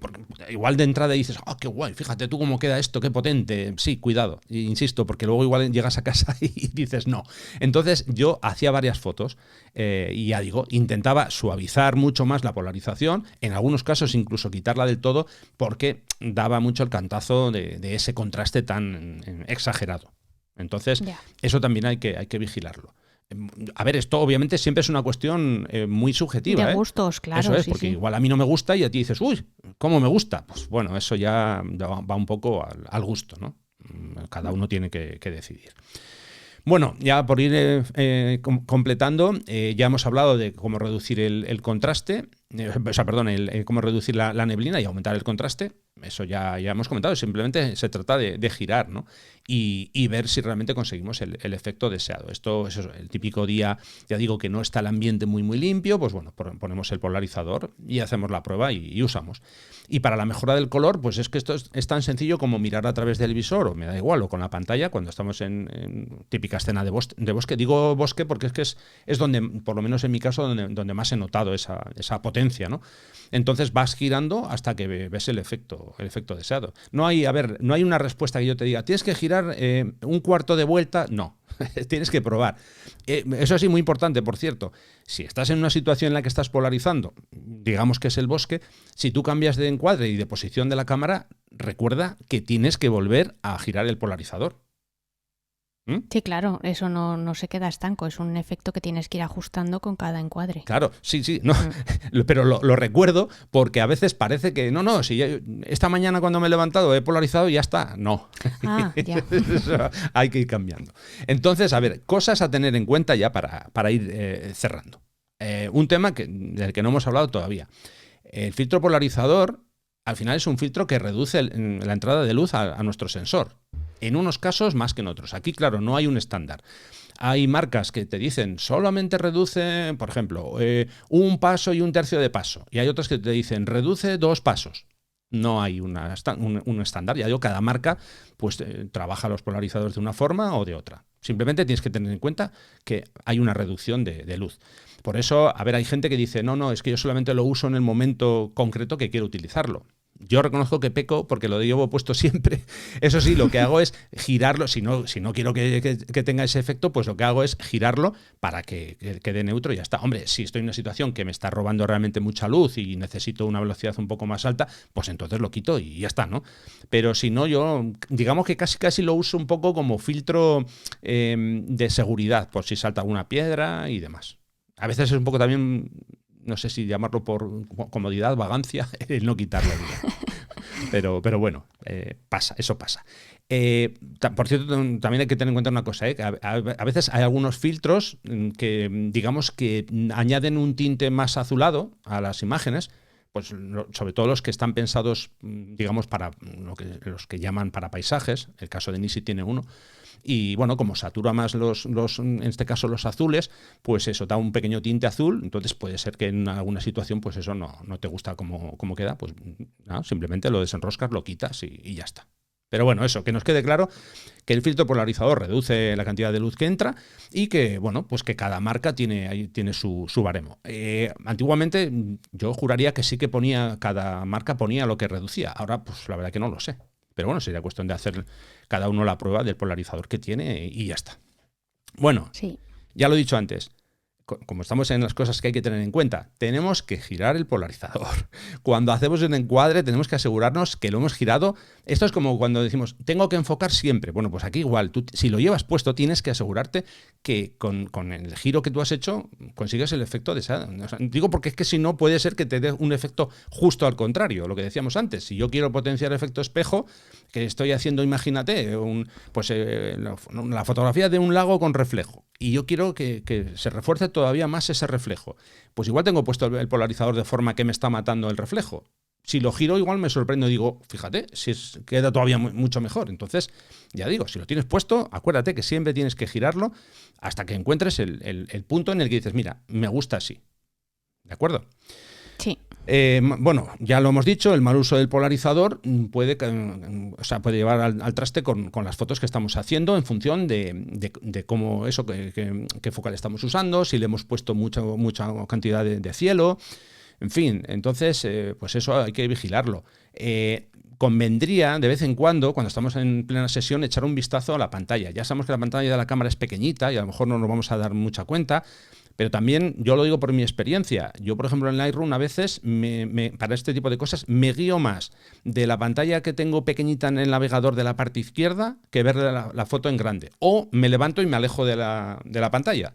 porque igual de entrada dices, qué guay, fíjate tú cómo queda esto, qué potente. Sí, cuidado, insisto, porque luego igual llegas a casa y dices no. Entonces yo hacía varias fotos y ya digo, intentaba suavizar mucho más la polarización, en algunos casos incluso quitarla del todo, porque daba mucho el cantazo de ese contraste tan exagerado. Entonces, eso también hay que vigilarlo. A ver, esto obviamente siempre es una cuestión muy subjetiva. De gustos, claro. Eso es, sí, porque sí. igual a mí no me gusta y a ti dices, uy, ¿cómo me gusta? Pues bueno, eso ya va un poco al gusto, ¿no? Cada uno tiene que decidir. Bueno, ya por ir completando, ya hemos hablado de cómo reducir el contraste, cómo reducir la neblina y aumentar el contraste. Eso ya hemos comentado, simplemente se trata de girar, ¿no? Y ver si realmente conseguimos el efecto deseado. Esto es el típico día, ya digo, que no está el ambiente muy limpio, pues bueno, ponemos el polarizador y hacemos la prueba y usamos. Y para la mejora del color, pues es que esto es tan sencillo como mirar a través del visor, o me da igual, o con la pantalla, cuando estamos en típica escena de bosque. Digo bosque porque es donde, por lo menos en mi caso, donde más he notado esa potencia, ¿no? Entonces vas girando hasta que ves el efecto deseado. No hay una respuesta que yo te diga, tienes que girar un cuarto de vuelta. No, tienes que probar. Eso sí, muy importante, por cierto. Si estás en una situación en la que estás polarizando, digamos que es el bosque, si tú cambias de encuadre y de posición de la cámara, recuerda que tienes que volver a girar el polarizador. Sí, claro, eso no se queda estanco, es un efecto que tienes que ir ajustando con cada encuadre. Claro, sí, no, pero lo recuerdo porque a veces parece que no, si esta mañana cuando me he levantado he polarizado y ya está. No, ya. Eso hay que ir cambiando. Entonces, a ver, cosas a tener en cuenta ya para ir cerrando. Un tema del que no hemos hablado todavía. El filtro polarizador al final es un filtro que reduce la entrada de luz a nuestro sensor. En unos casos más que en otros. Aquí, claro, no hay un estándar. Hay marcas que te dicen solamente reduce, por ejemplo, 1 paso y 1/3 de paso. Y hay otras que te dicen reduce 2 pasos. No hay un estándar. Ya digo, cada marca pues trabaja los polarizadores de una forma o de otra. Simplemente tienes que tener en cuenta que hay una reducción de luz. Por eso, a ver, hay gente que dice, no, es que yo solamente lo uso en el momento concreto que quiero utilizarlo. Yo reconozco que peco porque lo llevo puesto siempre. Eso sí, lo que hago es girarlo. Si no quiero que tenga ese efecto, pues lo que hago es girarlo para que quede neutro y ya está. Hombre, si estoy en una situación que me está robando realmente mucha luz y necesito una velocidad un poco más alta, pues entonces lo quito y ya está, ¿no? Pero si no, yo digamos que casi lo uso un poco como filtro de seguridad, por si salta alguna piedra y demás. A veces es un poco también... No sé si llamarlo por comodidad, vagancia, el no quitarlo. Pero bueno, pasa, eso pasa. Por cierto, también hay que tener en cuenta una cosa, que a veces hay algunos filtros que, digamos, que añaden un tinte más azulado a las imágenes, pues sobre todo los que están pensados, digamos, para los que llaman para paisajes. El caso de Nisi tiene uno. Y bueno, como satura más en este caso los azules, pues eso da un pequeño tinte azul. Entonces puede ser que en alguna situación pues eso no te gusta cómo queda, pues no, simplemente lo desenroscas, lo quitas y ya está. Pero bueno, eso, que nos quede claro que el filtro polarizador reduce la cantidad de luz que entra y que, bueno, pues que cada marca tiene su baremo. Antiguamente yo juraría que sí que cada marca ponía lo que reducía. Ahora, pues la verdad que no lo sé. Pero bueno, sería cuestión de hacer cada uno la prueba del polarizador que tiene y ya está. Bueno, sí. Ya lo he dicho antes. Como estamos en las cosas que hay que tener en cuenta, tenemos que girar el polarizador. Cuando hacemos un encuadre tenemos que asegurarnos que lo hemos girado. Esto es como cuando decimos, tengo que enfocar siempre. Bueno, pues aquí igual, tú, si lo llevas puesto, tienes que asegurarte que con el giro que tú has hecho consigues el efecto de esa. O sea, digo porque es que si no puede ser que te dé un efecto justo al contrario, lo que decíamos antes. Si yo quiero potenciar efecto espejo, que estoy haciendo, imagínate, la fotografía de un lago con reflejo. Y yo quiero que se refuerce todavía más ese reflejo. Pues igual tengo puesto el polarizador de forma que me está matando el reflejo. Si lo giro igual me sorprendo y digo, fíjate, queda todavía mucho mejor. Entonces, ya digo, si lo tienes puesto, acuérdate que siempre tienes que girarlo hasta que encuentres el punto en el que dices, mira, me gusta así. ¿De acuerdo? Sí. Bueno, ya lo hemos dicho, el mal uso del polarizador puede llevar al traste con las fotos que estamos haciendo en función de cómo eso, qué focal estamos usando, si le hemos puesto mucha cantidad de cielo, en fin, entonces pues eso hay que vigilarlo. Convendría de vez en cuando estamos en plena sesión, echar un vistazo a la pantalla. Ya sabemos que la pantalla de la cámara es pequeñita y a lo mejor no nos vamos a dar mucha cuenta. Pero también, yo lo digo por mi experiencia, yo por ejemplo en Lightroom a veces para este tipo de cosas me guío más de la pantalla que tengo pequeñita en el navegador de la parte izquierda que ver la foto en grande. O me levanto y me alejo de la pantalla.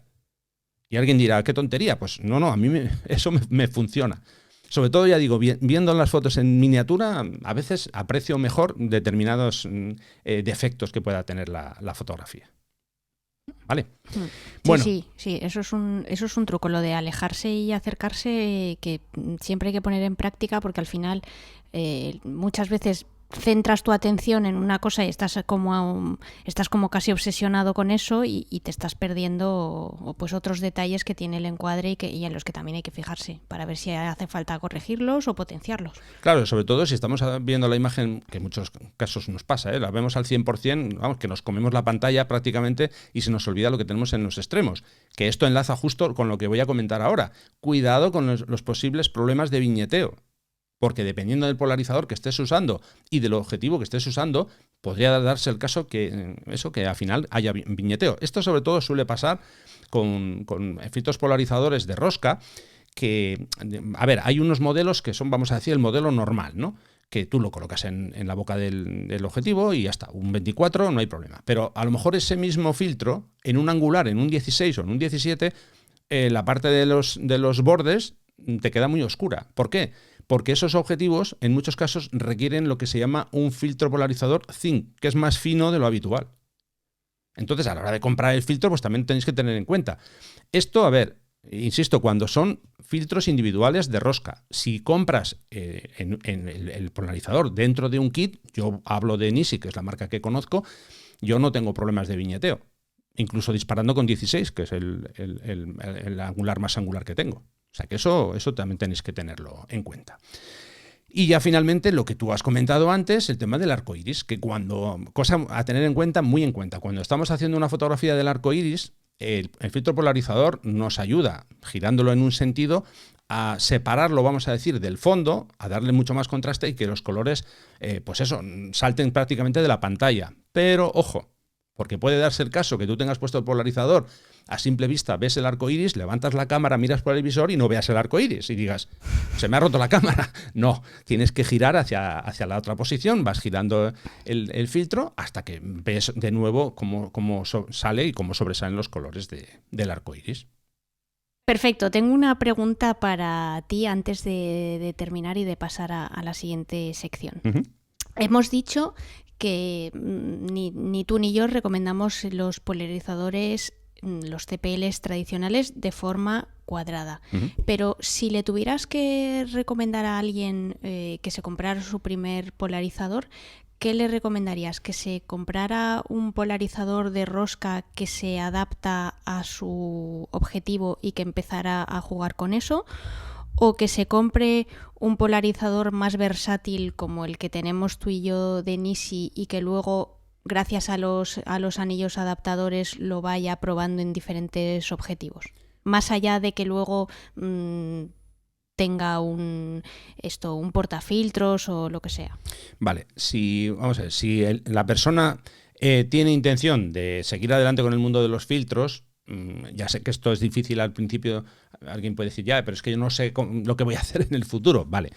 Y alguien dirá, qué tontería. Pues no, a mí eso me funciona. Sobre todo, ya digo, viendo las fotos en miniatura, a veces aprecio mejor determinados defectos que pueda tener la fotografía. ¿Vale? Bueno. Sí, eso es un truco, lo de alejarse y acercarse, que siempre hay que poner en práctica, porque al final muchas veces centras tu atención en una cosa y estás como casi obsesionado con eso y te estás perdiendo pues otros detalles que tiene el encuadre y en los que también hay que fijarse para ver si hace falta corregirlos o potenciarlos. Claro, sobre todo si estamos viendo la imagen, que en muchos casos nos pasa, la vemos al 100%, vamos, que nos comemos la pantalla prácticamente y se nos olvida lo que tenemos en los extremos, que esto enlaza justo con lo que voy a comentar ahora. Cuidado con los posibles problemas de viñeteo. Porque dependiendo del polarizador que estés usando y del objetivo que estés usando, podría darse el caso que al final haya viñeteo. Esto sobre todo suele pasar con filtros polarizadores de rosca, que, a ver, hay unos modelos que son, vamos a decir, el modelo normal, ¿no? Que tú lo colocas en la boca del objetivo y ya está, un 24 no hay problema. Pero a lo mejor ese mismo filtro, en un angular, en un 16 o en un 17, la parte de los bordes te queda muy oscura. ¿Por qué? Porque esos objetivos en muchos casos requieren lo que se llama un filtro polarizador thin, que es más fino de lo habitual. Entonces, a la hora de comprar el filtro, pues también tenéis que tener en cuenta. Esto, a ver, insisto, cuando son filtros individuales de rosca. Si compras el polarizador dentro de un kit, yo hablo de Nisi, que es la marca que conozco, yo no tengo problemas de viñeteo. Incluso disparando con 16, que es el angular más angular que tengo. O sea que eso también tenéis que tenerlo en cuenta. Y ya finalmente lo que tú has comentado antes, el tema del arco iris, que cosa a tener en cuenta, muy en cuenta, cuando estamos haciendo una fotografía del arco iris, el filtro polarizador nos ayuda, girándolo en un sentido, a separarlo, vamos a decir, del fondo, a darle mucho más contraste y que los colores, salten prácticamente de la pantalla. Pero, ojo, porque puede darse el caso que tú tengas puesto el polarizador, a simple vista ves el arco iris, levantas la cámara, miras por el visor y no veas el arco iris y digas, se me ha roto la cámara. No, tienes que girar hacia la otra posición, vas girando el filtro hasta que ves de nuevo cómo sale y cómo sobresalen los colores del arco iris. Perfecto, tengo una pregunta para ti antes de terminar y de pasar a la siguiente sección. Uh-huh. Hemos dicho que ni tú ni yo recomendamos los polarizadores, los CPLs tradicionales, de forma cuadrada. Uh-huh. Pero si le tuvieras que recomendar a alguien que se comprara su primer polarizador, ¿qué le recomendarías? ¿Que se comprara un polarizador de rosca que se adapta a su objetivo y que empezara a jugar con eso? ¿O que se compre un polarizador más versátil como el que tenemos tú y yo de Nisi y que luego, gracias a los anillos adaptadores, lo vaya probando en diferentes objetivos? Más allá de que luego tenga un portafiltros o lo que sea. Vale, vamos a ver, si la persona tiene intención de seguir adelante con el mundo de los filtros, ya sé que esto es difícil al principio, alguien puede decir, ya, pero es que yo no sé lo que voy a hacer en el futuro. Vale,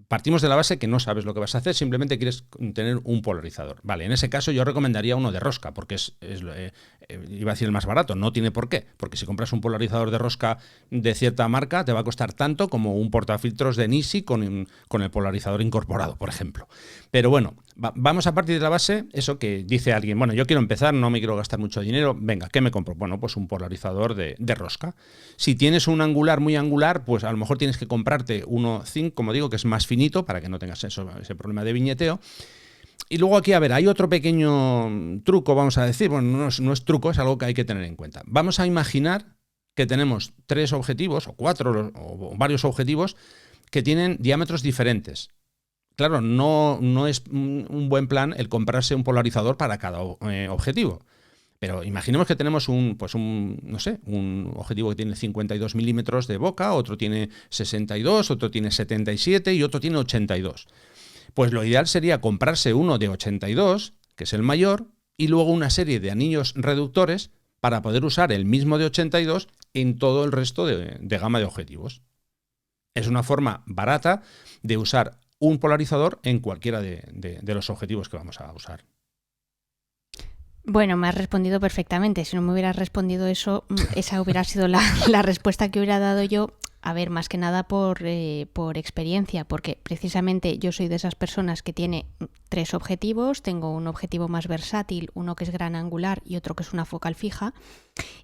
partimos de la base que no sabes lo que vas a hacer, simplemente quieres tener un polarizador. Vale, en ese caso yo recomendaría uno de rosca, porque iba a decir el más barato, no tiene por qué, porque si compras un polarizador de rosca de cierta marca te va a costar tanto como un portafiltros de Nisi con el polarizador incorporado, por ejemplo. Pero bueno, vamos a partir de la base, eso que dice alguien, bueno, yo quiero empezar, no me quiero gastar mucho dinero, venga, ¿qué me compro? Bueno, pues un polarizador de rosca. Si tienes un angular muy angular, pues a lo mejor tienes que comprarte uno zinc, como digo, que es más finito para que no tengas ese problema de viñeteo. Y luego aquí, a ver, hay otro pequeño truco, vamos a decir, bueno, no es truco, es algo que hay que tener en cuenta. Vamos a imaginar que tenemos 3 objetivos, o 4, o varios objetivos que tienen diámetros diferentes. Claro, no es un buen plan el comprarse un polarizador para cada objetivo. Pero imaginemos que tenemos un objetivo que tiene 52 milímetros de boca, otro tiene 62, otro tiene 77 y otro tiene 82. Pues lo ideal sería comprarse uno de 82, que es el mayor, y luego una serie de anillos reductores para poder usar el mismo de 82 en todo el resto de gama de objetivos. Es una forma barata de usar un polarizador en cualquiera de los objetivos que vamos a usar. Bueno, me has respondido perfectamente. Si no me hubieras respondido eso, esa hubiera sido la respuesta que hubiera dado yo. A ver, más que nada por experiencia, porque precisamente yo soy de esas personas que tiene 3 objetivos. Tengo un objetivo más versátil, uno que es gran angular y otro que es una focal fija.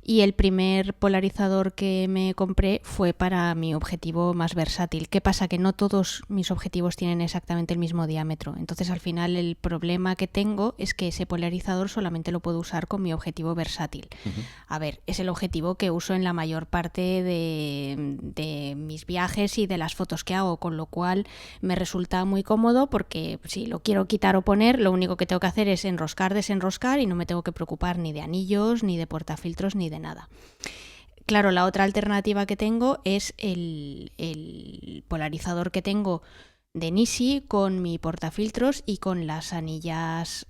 Y el primer polarizador que me compré fue para mi objetivo más versátil. ¿Qué pasa? Que no todos mis objetivos tienen exactamente el mismo diámetro. Entonces, al final, el problema que tengo es que ese polarizador solamente lo puedo usar con mi objetivo versátil. Uh-huh. A ver, es el objetivo que uso en la mayor parte de mis viajes y de las fotos que hago, con lo cual me resulta muy cómodo porque si lo quiero quitar o poner, lo único que tengo que hacer es enroscar, desenroscar y no me tengo que preocupar ni de anillos, ni de portafiltros, ni de nada. Claro, la otra alternativa que tengo es el polarizador que tengo de Nisi con mi portafiltros y con las anillas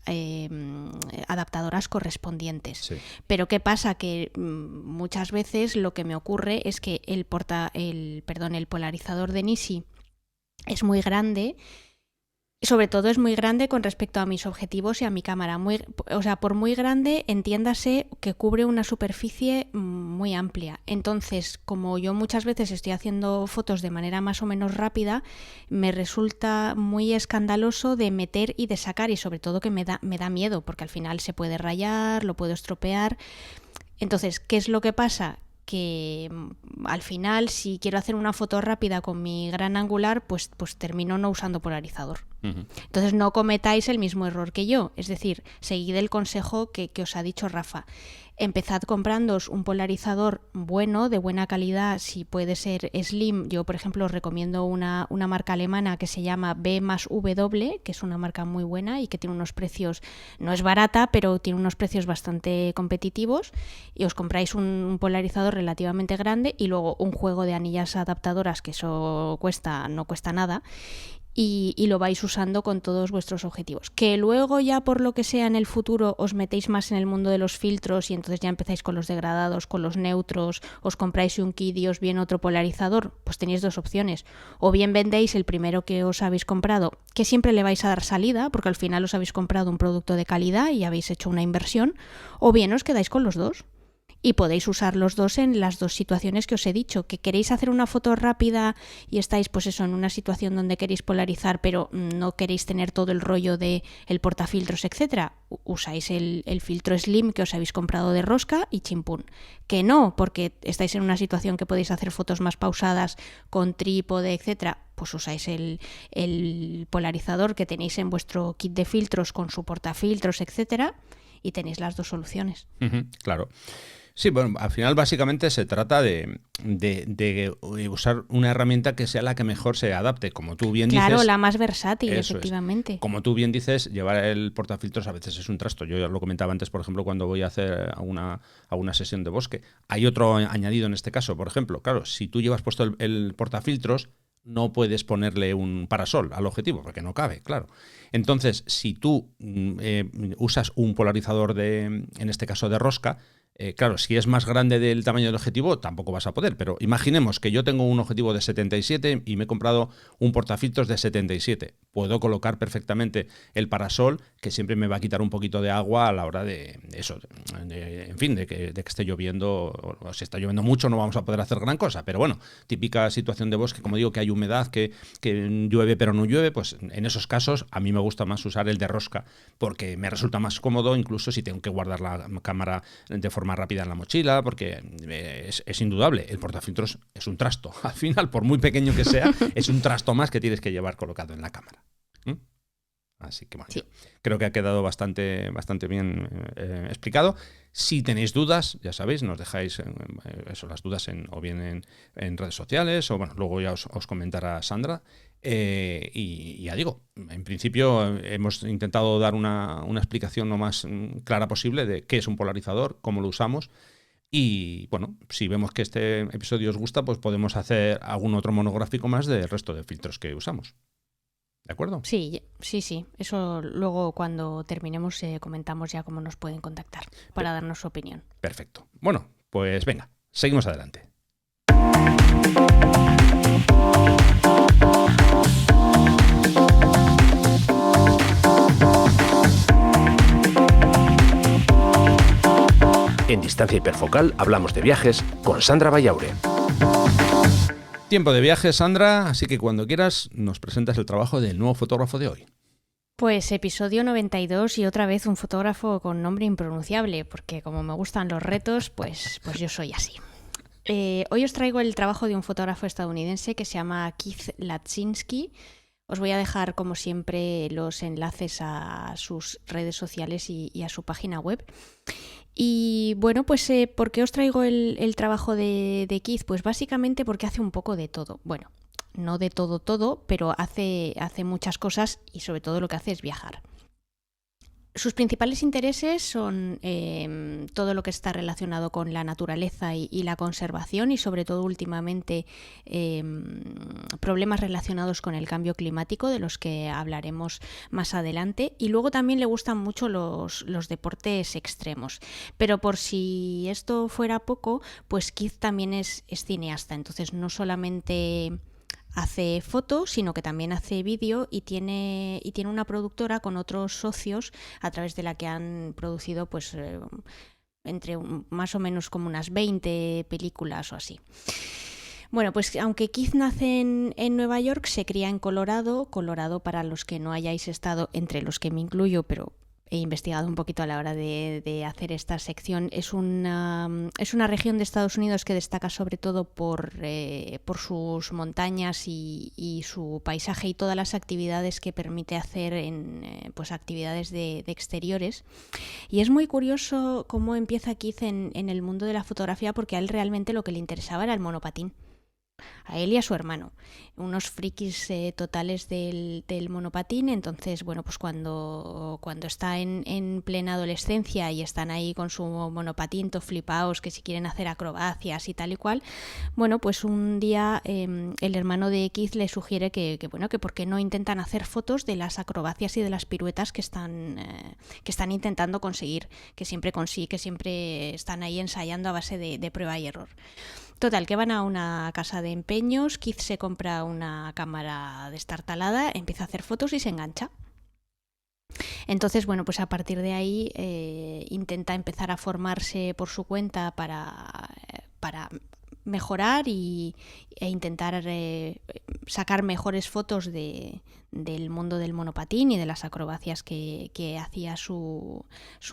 adaptadoras correspondientes. Sí. Pero ¿qué pasa? Que muchas veces lo que me ocurre es que el polarizador de Nisi es muy grande. Sobre todo es muy grande con respecto a mis objetivos y a mi cámara. Por muy grande, entiéndase que cubre una superficie muy amplia. Entonces, como yo muchas veces estoy haciendo fotos de manera más o menos rápida, me resulta muy escandaloso de meter y de sacar, y sobre todo que me da miedo, porque al final se puede rayar, lo puedo estropear. Entonces, ¿qué es lo que pasa? Que al final, si quiero hacer una foto rápida con mi gran angular, pues termino no usando polarizador. Uh-huh. Entonces no cometáis el mismo error que yo, es decir, seguid el consejo que os ha dicho Rafa. Empezad comprándoos un polarizador bueno, de buena calidad, si puede ser slim. Yo, por ejemplo, os recomiendo una marca alemana que se llama B+W, que es una marca muy buena y que tiene unos precios, no es barata, pero tiene unos precios bastante competitivos, y os compráis un polarizador relativamente grande y luego un juego de anillas adaptadoras, que eso no cuesta nada. Y lo vais usando con todos vuestros objetivos. Que luego ya por lo que sea en el futuro os metéis más en el mundo de los filtros y entonces ya empezáis con los degradados, con los neutros, os compráis un kit y os viene otro polarizador, pues tenéis 2 opciones. O bien vendéis el primero que os habéis comprado, que siempre le vais a dar salida porque al final os habéis comprado un producto de calidad y habéis hecho una inversión, o bien os quedáis con los 2. y podéis usar los dos en las dos situaciones que os he dicho. Que queréis hacer una foto rápida y estáis pues eso en una situación donde queréis polarizar pero no queréis tener todo el rollo de el portafiltros, etcétera, usáis el filtro Slim que os habéis comprado de rosca y chimpún. Que no, porque estáis en una situación que podéis hacer fotos más pausadas con trípode, etcétera, pues usáis el polarizador que tenéis en vuestro kit de filtros con su portafiltros, etcétera, y tenéis las dos soluciones. Claro. Sí, bueno, al final básicamente se trata de usar una herramienta que sea la que mejor se adapte, como tú bien dices. Claro, la más versátil, efectivamente. Como tú bien dices, llevar el portafiltros a veces es un trasto. Yo ya lo comentaba antes, por ejemplo, cuando voy a hacer alguna sesión de bosque. Hay otro añadido en este caso, por ejemplo. Claro, si tú llevas puesto el portafiltros, no puedes ponerle un parasol al objetivo, porque no cabe, claro. Entonces, si tú usas un polarizador en este caso de rosca, claro, si es más grande del tamaño del objetivo, tampoco vas a poder, pero imaginemos que yo tengo un objetivo de 77 y me he comprado un portafiltros de 77. Puedo colocar perfectamente el parasol, que siempre me va a quitar un poquito de agua a la hora de eso, en fin, de que esté lloviendo, o si está lloviendo mucho no vamos a poder hacer gran cosa, pero bueno, típica situación de bosque, como digo, que hay humedad, que llueve pero no llueve, pues en esos casos a mí me gusta más usar el de rosca, porque me resulta más cómodo, incluso si tengo que guardar la cámara de forma rápida en la mochila, porque es indudable, el portafiltros es un trasto. Al final, por muy pequeño que sea, es un trasto más que tienes que llevar colocado en la cámara. Así que bueno, sí. Creo que ha quedado bastante bien explicado. Si tenéis dudas, ya sabéis, nos dejáis las dudas o bien en redes sociales, o bueno, luego ya os comentará Sandra. Y ya digo, en principio hemos intentado dar una explicación lo más clara posible de qué es un polarizador, cómo lo usamos. Y bueno, si vemos que este episodio os gusta, pues podemos hacer algún otro monográfico más del resto de filtros que usamos. ¿De acuerdo? Sí. Eso luego cuando terminemos comentamos ya cómo nos pueden contactar para darnos su opinión. Perfecto. Bueno, pues venga, seguimos adelante. En Distancia Hiperfocal hablamos de viajes con Sandra Vallaure. Tiempo de viaje, Sandra, así que cuando quieras nos presentas el trabajo del nuevo fotógrafo de hoy. Pues episodio 92 y otra vez un fotógrafo con nombre impronunciable, porque como me gustan los retos, pues yo soy así. Hoy os traigo el trabajo de un fotógrafo estadounidense que se llama Keith Latzinski. Os voy a dejar, como siempre, los enlaces a sus redes sociales y a su página web. Y bueno, pues ¿por qué os traigo el trabajo de Keith? Pues básicamente porque hace un poco de todo. Bueno, no de todo, pero hace muchas cosas y sobre todo lo que hace es viajar. Sus principales intereses son todo lo que está relacionado con la naturaleza y la conservación y sobre todo últimamente problemas relacionados con el cambio climático, de los que hablaremos más adelante. Y luego también le gustan mucho los deportes extremos. Pero por si esto fuera poco, pues Keith también es cineasta, entonces no solamente hace fotos, sino que también hace vídeo y tiene una productora con otros socios a través de la que han producido pues entre más o menos como unas 20 películas o así. Bueno, pues aunque Keith nace en Nueva York, se cría en Colorado. Colorado, para los que no hayáis estado, entre los que me incluyo, pero he investigado un poquito a la hora de hacer esta sección, es una región de Estados Unidos que destaca sobre todo por sus montañas y su paisaje y todas las actividades que permite hacer pues actividades de exteriores. Y es muy curioso cómo empieza Keith en el mundo de la fotografía, porque a él realmente lo que le interesaba era el monopatín. A él y a su hermano, unos frikis totales del monopatín. Entonces, bueno, pues cuando está en plena adolescencia y están ahí con su monopatín todos flipaos, que si quieren hacer acrobacias y tal y cual, bueno, pues un día el hermano de Keith le sugiere que por qué no intentan hacer fotos de las acrobacias y de las piruetas que están intentando conseguir, que siempre están ahí ensayando a base de prueba y error. Total, que van a una casa de empeños, Keith se compra una cámara destartalada, empieza a hacer fotos y se engancha. Entonces, bueno, pues a partir de ahí intenta empezar a formarse por su cuenta para mejorar e intentar sacar mejores fotos del mundo del monopatín y de las acrobacias que hacía su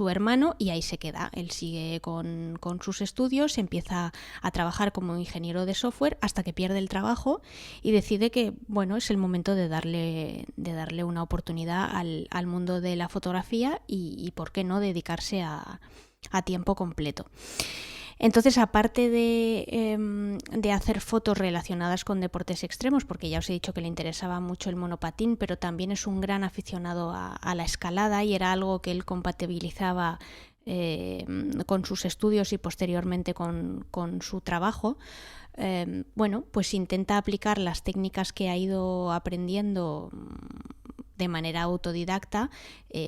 hermano, y ahí se queda. Él sigue con sus estudios, empieza a trabajar como ingeniero de software hasta que pierde el trabajo y decide que, bueno, es el momento de darle una oportunidad al mundo de la fotografía y por qué no dedicarse a tiempo completo. Entonces, aparte de hacer fotos relacionadas con deportes extremos, porque ya os he dicho que le interesaba mucho el monopatín, pero también es un gran aficionado a la escalada, y era algo que él compatibilizaba con sus estudios y posteriormente con su trabajo. Bueno, pues intenta aplicar las técnicas que ha ido aprendiendo de manera autodidacta,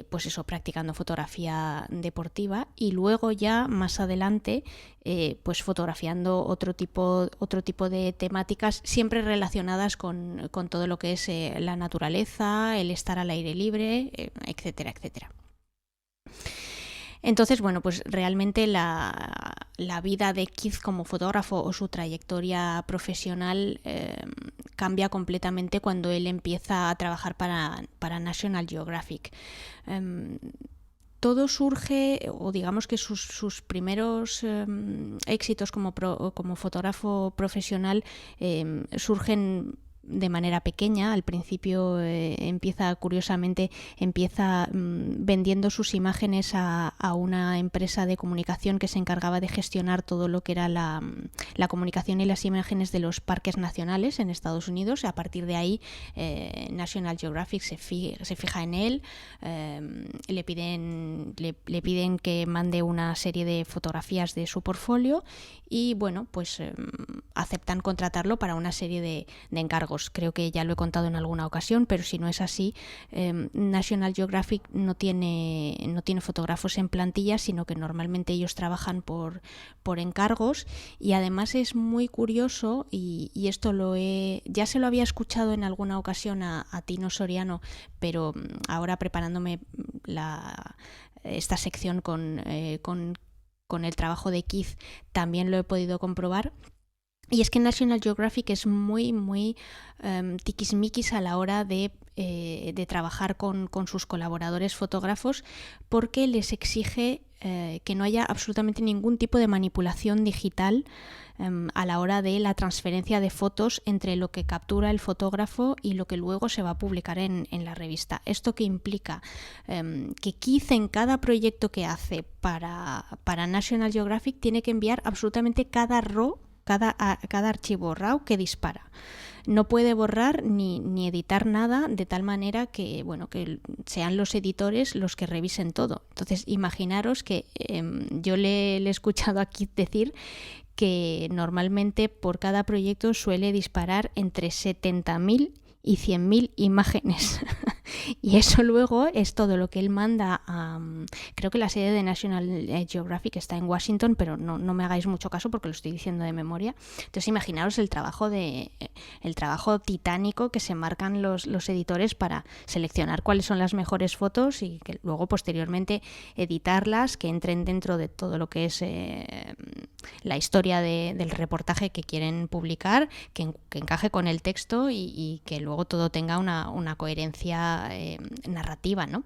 pues eso, practicando fotografía deportiva, y luego ya más adelante pues fotografiando otro tipo de temáticas siempre relacionadas con todo lo que es la naturaleza, el estar al aire libre, etcétera, etcétera. Entonces, bueno, pues realmente la vida de Keith como fotógrafo o su trayectoria profesional cambia completamente cuando él empieza a trabajar para National Geographic. Todo surge, o digamos que sus primeros éxitos como fotógrafo profesional surgen de manera pequeña. Al principio empieza vendiendo sus imágenes a una empresa de comunicación que se encargaba de gestionar todo lo que era la comunicación y las imágenes de los parques nacionales en Estados Unidos. A partir de ahí National Geographic se fija en él, le piden que mande una serie de fotografías de su portfolio y bueno, pues aceptan contratarlo para una serie de encargos. Creo que ya lo he contado en alguna ocasión, pero si no es así, National Geographic no tiene fotógrafos en plantilla, sino que normalmente ellos trabajan por encargos. Y además es muy curioso, y esto ya se lo había escuchado en alguna ocasión a Tino Soriano, pero ahora preparándome esta sección con el trabajo de Keith también lo he podido comprobar. Y es que National Geographic es muy, muy tiquismiquis a la hora de trabajar con sus colaboradores fotógrafos, porque les exige que no haya absolutamente ningún tipo de manipulación digital a la hora de la transferencia de fotos entre lo que captura el fotógrafo y lo que luego se va a publicar en la revista. Esto que implica que Keith en cada proyecto que hace para National Geographic tiene que enviar absolutamente cada RAW, cada archivo RAW que dispara. No puede borrar ni editar nada, de tal manera que, bueno, que sean los editores los que revisen todo. Entonces, imaginaros que yo le he escuchado aquí decir que normalmente por cada proyecto suele disparar entre 70.000 y 100.000 imágenes. Y eso luego es todo lo que él manda a... Creo que la sede de National Geographic está en Washington, pero no me hagáis mucho caso porque lo estoy diciendo de memoria. Entonces imaginaos el trabajo titánico que se marcan los editores para seleccionar cuáles son las mejores fotos y que luego posteriormente editarlas, que entren dentro de todo lo que es la historia del reportaje que quieren publicar, que encaje con el texto y que luego todo tenga una coherencia narrativa, ¿no?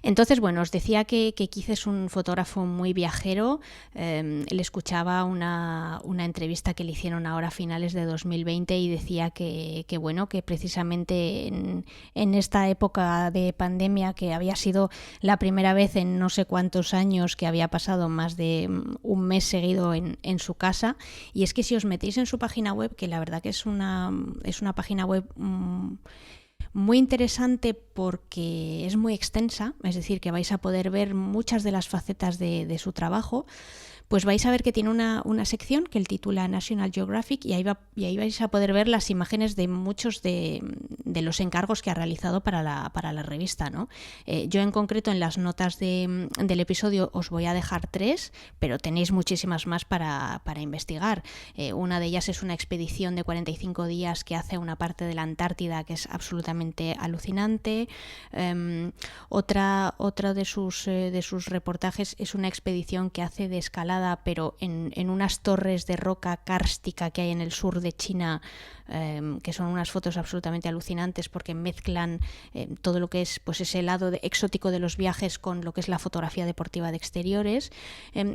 Entonces, bueno, os decía que Keith es un fotógrafo muy viajero. Le escuchaba una entrevista que le hicieron ahora a finales de 2020 y decía que bueno, que precisamente en esta época de pandemia, que había sido la primera vez en no sé cuántos años que había pasado más de un mes seguido en su casa. Y es que si os metéis en su página web, que la verdad que es una página web muy interesante porque es muy extensa, es decir, que vais a poder ver muchas de las facetas de su trabajo, pues vais a ver que tiene una sección que él titula National Geographic y ahí vais a poder ver las imágenes de muchos de los encargos que ha realizado para la revista, ¿no? Yo en concreto en las notas del episodio os voy a dejar 3, pero tenéis muchísimas más para investigar. Una de ellas es una expedición de 45 días que hace una parte de la Antártida que es absolutamente alucinante. Otra de sus reportajes es una expedición que hace de escalada, pero en unas torres de roca kárstica que hay en el sur de China, que son unas fotos absolutamente alucinantes porque mezclan todo lo que es pues ese lado exótico de los viajes con lo que es la fotografía deportiva de exteriores.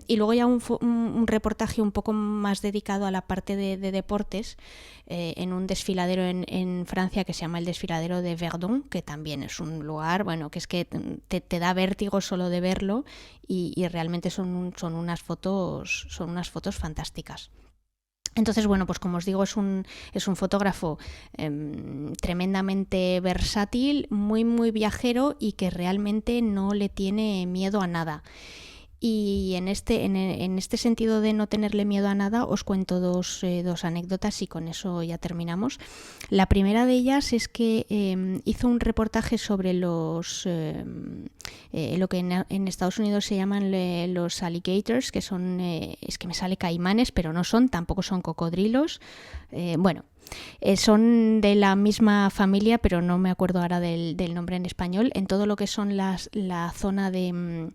Y luego ya un reportaje un poco más dedicado a la parte de deportes, en un desfiladero en Francia que se llama el desfiladero de Verdun, que también es un lugar, bueno, que es que te da vértigo solo de verlo y realmente son unas fotos fantásticas. Entonces, bueno, pues como os digo, es un fotógrafo tremendamente versátil, muy, muy viajero y que realmente no le tiene miedo a nada. Y en este sentido de no tenerle miedo a nada, os cuento dos anécdotas y con eso ya terminamos. La primera de ellas es que hizo un reportaje sobre lo que en Estados Unidos se llaman los alligators, que son, es que me sale caimanes, pero no son, tampoco son cocodrilos. Son de la misma familia, pero no me acuerdo ahora del nombre en español, en todo lo que son la zona de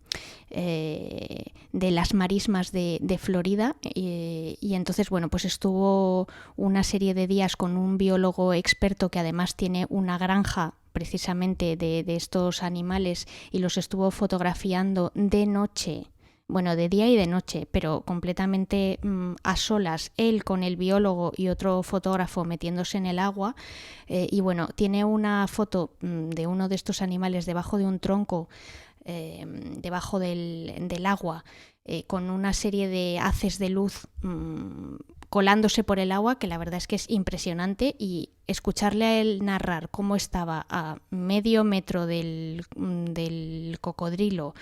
las marismas de Florida, y entonces, bueno, pues estuvo una serie de días con un biólogo experto que además tiene una granja precisamente de estos animales y los estuvo fotografiando de noche. Bueno, de día y de noche, pero completamente a solas, él con el biólogo y otro fotógrafo metiéndose en el agua. Y bueno, tiene una foto de uno de estos animales debajo de un tronco, debajo del agua, con una serie de haces de luz colándose por el agua, que la verdad es que es impresionante, y escucharle a él narrar cómo estaba a medio metro del cocodrilo,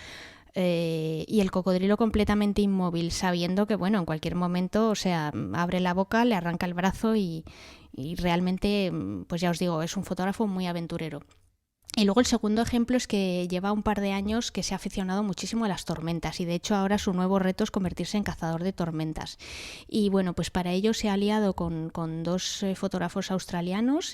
y el cocodrilo completamente inmóvil, sabiendo que, bueno, en cualquier momento, o sea, abre la boca, le arranca el brazo y realmente, pues ya os digo, es un fotógrafo muy aventurero. Y luego el segundo ejemplo es que lleva un par de años que se ha aficionado muchísimo a las tormentas y de hecho ahora su nuevo reto es convertirse en cazador de tormentas. Y bueno, pues para ello se ha aliado con dos fotógrafos australianos.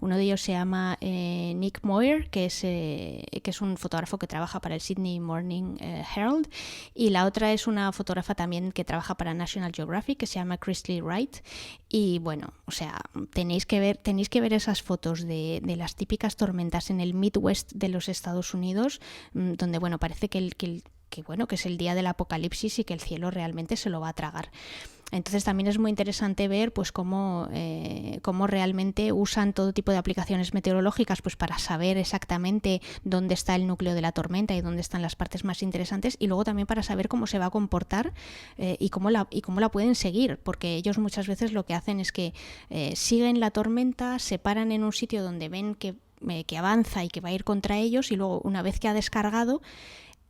Uno de ellos se llama Nick Moir, que es un fotógrafo que trabaja para el Sydney Morning Herald, y la otra es una fotógrafa también que trabaja para National Geographic, que se llama Chrisley Wright. Y bueno, o sea, tenéis que ver esas fotos de las típicas tormentas en el Midwest de los Estados Unidos, donde, bueno, parece que es el día del apocalipsis y que el cielo realmente se lo va a tragar. Entonces también es muy interesante ver pues cómo realmente usan todo tipo de aplicaciones meteorológicas pues para saber exactamente dónde está el núcleo de la tormenta y dónde están las partes más interesantes, y luego también para saber cómo se va a comportar y cómo la pueden seguir, porque ellos muchas veces lo que hacen es que siguen la tormenta, se paran en un sitio donde ven que avanza y que va a ir contra ellos, y luego una vez que ha descargado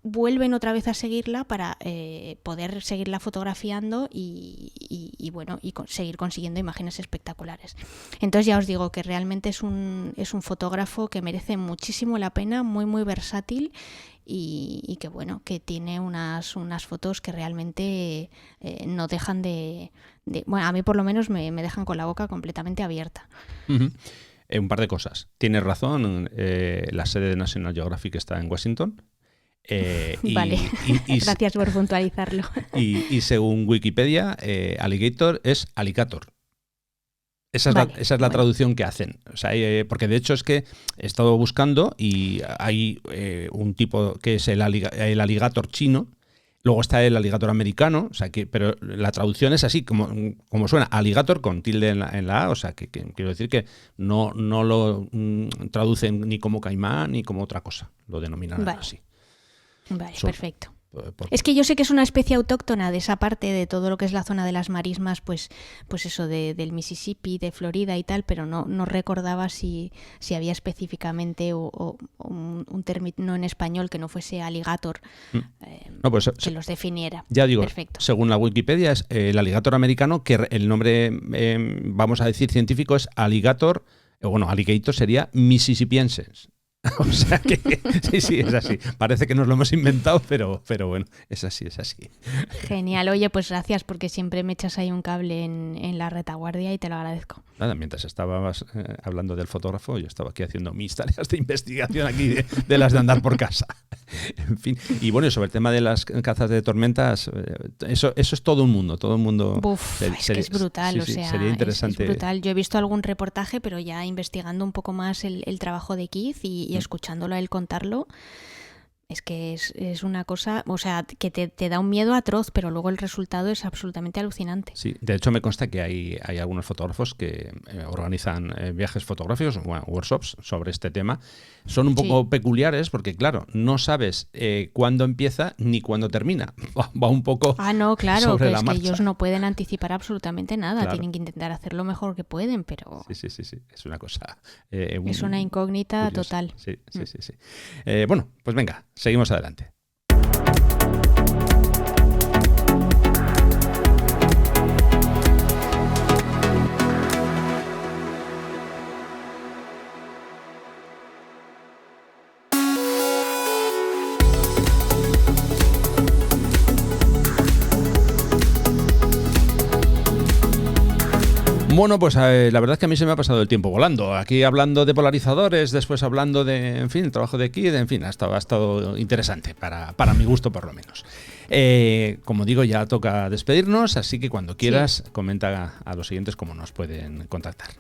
vuelven otra vez a seguirla para poder seguirla fotografiando y seguir consiguiendo imágenes espectaculares. Entonces ya os digo que realmente es un fotógrafo que merece muchísimo la pena, muy muy versátil, y que bueno, que tiene unas fotos que realmente no dejan bueno, a mí por lo menos me dejan con la boca completamente abierta. Uh-huh. Un par de cosas. Tienes razón, la sede de National Geographic está en Washington. Vale, gracias por puntualizarlo. Y según Wikipedia, alligator es alligator. Esa es la traducción que hacen. O sea, porque de hecho es que he estado buscando y hay un tipo que es el alligator chino. Luego está el alligator americano, o sea pero la traducción es así, como suena, alligator con tilde en la A, o sea que quiero decir que no lo traducen ni como caimán ni como otra cosa, lo denominan así. Vale, perfecto. Es que yo sé que es una especie autóctona de esa parte, de todo lo que es la zona de las marismas, pues eso del Mississippi, de Florida y tal, pero no recordaba si había específicamente o un término en español que no fuese alligator, pues, que los definiera. Ya digo, perfecto. Según la Wikipedia es el alligator americano, que el nombre, vamos a decir, científico es alligator sería mississippiensis. O sea que sí, es así. Parece que nos lo hemos inventado, pero bueno, es así. Genial. Oye, pues gracias, porque siempre me echas ahí un cable en la retaguardia y te lo agradezco. Nada, mientras estabas hablando del fotógrafo, yo estaba aquí haciendo mis tareas de investigación aquí de las de andar por casa. En fin. Y bueno, sobre el tema de las cazas de tormentas, eso es todo un mundo. Uf, que es brutal, sería interesante. Es brutal. Yo he visto algún reportaje, pero ya investigando un poco más el trabajo de Keith y escuchándolo a él contarlo, es que es una cosa, o sea, que te da un miedo atroz, pero luego el resultado es absolutamente alucinante. Sí, de hecho me consta que hay algunos fotógrafos que organizan viajes fotográficos, workshops sobre este tema. Son un poco peculiares porque, claro, no sabes cuándo empieza ni cuándo termina. Va un poco no, claro, sobre la es marcha. que ellos no pueden anticipar absolutamente nada. Claro. Tienen que intentar hacer lo mejor que pueden, pero... Sí. Es una cosa... es una incógnita curiosa. total. Sí. Bueno, pues venga, seguimos adelante. Bueno, pues la verdad es que a mí se me ha pasado el tiempo volando. Aquí hablando de polarizadores, después hablando de, en fin, el trabajo de Keith, en fin, ha estado interesante, para mi gusto por lo menos. Como digo, ya toca despedirnos, así que cuando quieras, comenta a los siguientes cómo nos pueden contactar.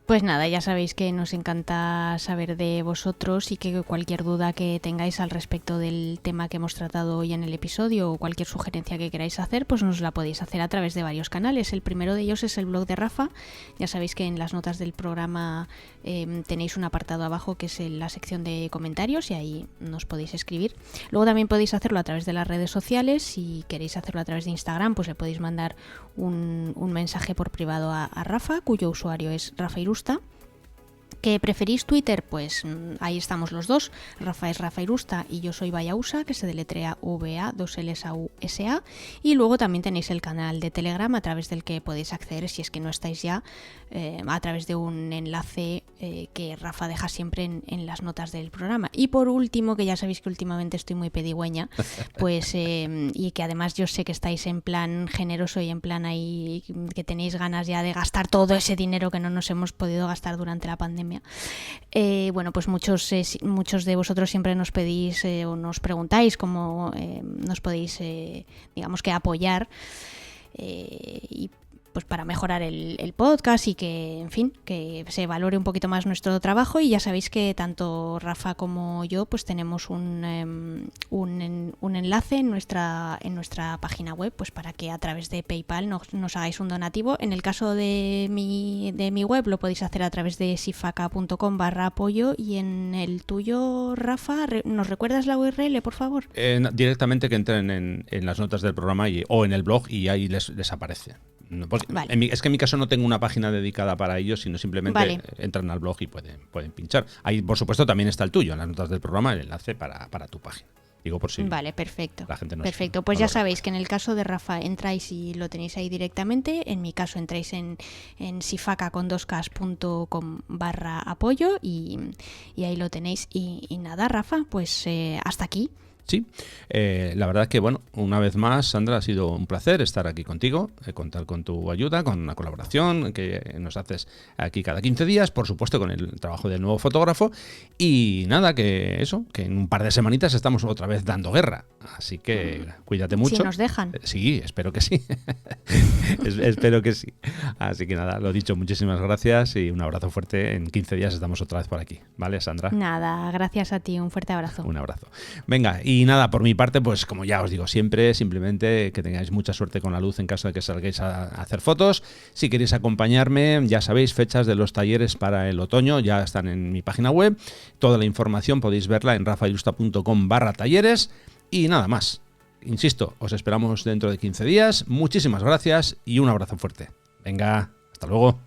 Pues nada, ya sabéis que nos encanta saber de vosotros y que cualquier duda que tengáis al respecto del tema que hemos tratado hoy en el episodio o cualquier sugerencia que queráis hacer, pues nos la podéis hacer a través de varios canales. El primero de ellos es el blog de Rafa. Ya sabéis que en las notas del programa tenéis un apartado abajo que es la sección de comentarios y ahí nos podéis escribir. Luego también podéis hacerlo a través de las redes sociales. Si queréis hacerlo a través de Instagram, pues le podéis mandar un mensaje por privado a Rafa, cuyo usuario es Rafa Irusta. ¿Que preferís Twitter? Pues ahí estamos los dos. Rafa es Rafa Irusta y yo soy Vallausa, que se deletrea VA2LSAUSA. Y luego también tenéis el canal de Telegram a través del que podéis acceder, si es que no estáis ya, a través de un enlace que Rafa deja siempre en las notas del programa. Y por último, que ya sabéis que últimamente estoy muy pedigüeña, pues y que además yo sé que estáis en plan generoso y en plan ahí que tenéis ganas ya de gastar todo ese dinero que no nos hemos podido gastar durante la pandemia. Bueno, pues muchos de vosotros siempre nos pedís o nos preguntáis cómo nos podéis, digamos que apoyar y pues para mejorar el podcast y que, en fin, que se valore un poquito más nuestro trabajo. Y ya sabéis que tanto Rafa como yo pues tenemos un enlace en nuestra página web, pues para que a través de PayPal nos hagáis un donativo. En el caso de mi web lo podéis hacer a través de sifaca.com/apoyo y en el tuyo, Rafa, ¿nos recuerdas la URL, por favor? Directamente que entren en las notas del programa o en el blog y ahí les aparece. Vale. Es que en mi caso no tengo una página dedicada para ellos, sino simplemente entran al blog y pueden pinchar. Ahí, por supuesto, también está el tuyo, en las notas del programa, el enlace para tu página. Digo por si vale, perfecto. La gente perfecto. Pues ya sabéis que en el caso de Rafa entráis y lo tenéis ahí directamente. En mi caso entráis en sifaca.com/apoyo y ahí lo tenéis. Y nada, Rafa, pues hasta aquí. Sí, la verdad es que, bueno, una vez más, Sandra, ha sido un placer estar aquí contigo, contar con tu ayuda, con una colaboración que nos haces aquí cada 15 días, por supuesto con el trabajo del nuevo fotógrafo y nada, que en un par de semanitas estamos otra vez dando guerra, así que cuídate mucho. Si nos dejan. Sí, espero que sí, espero que sí. Así que nada, lo dicho, muchísimas gracias y un abrazo fuerte. En 15 días estamos otra vez por aquí, ¿vale, Sandra? Nada, gracias a ti, un fuerte abrazo. Un abrazo. Venga, y nada, por mi parte, pues como ya os digo siempre, simplemente que tengáis mucha suerte con la luz en caso de que salgáis a hacer fotos. Si queréis acompañarme, ya sabéis, fechas de los talleres para el otoño ya están en mi página web. Toda la información podéis verla en rafairusta.com/talleres y nada más. insisto, os esperamos dentro de 15 días. Muchísimas gracias y un abrazo fuerte. Venga, hasta luego.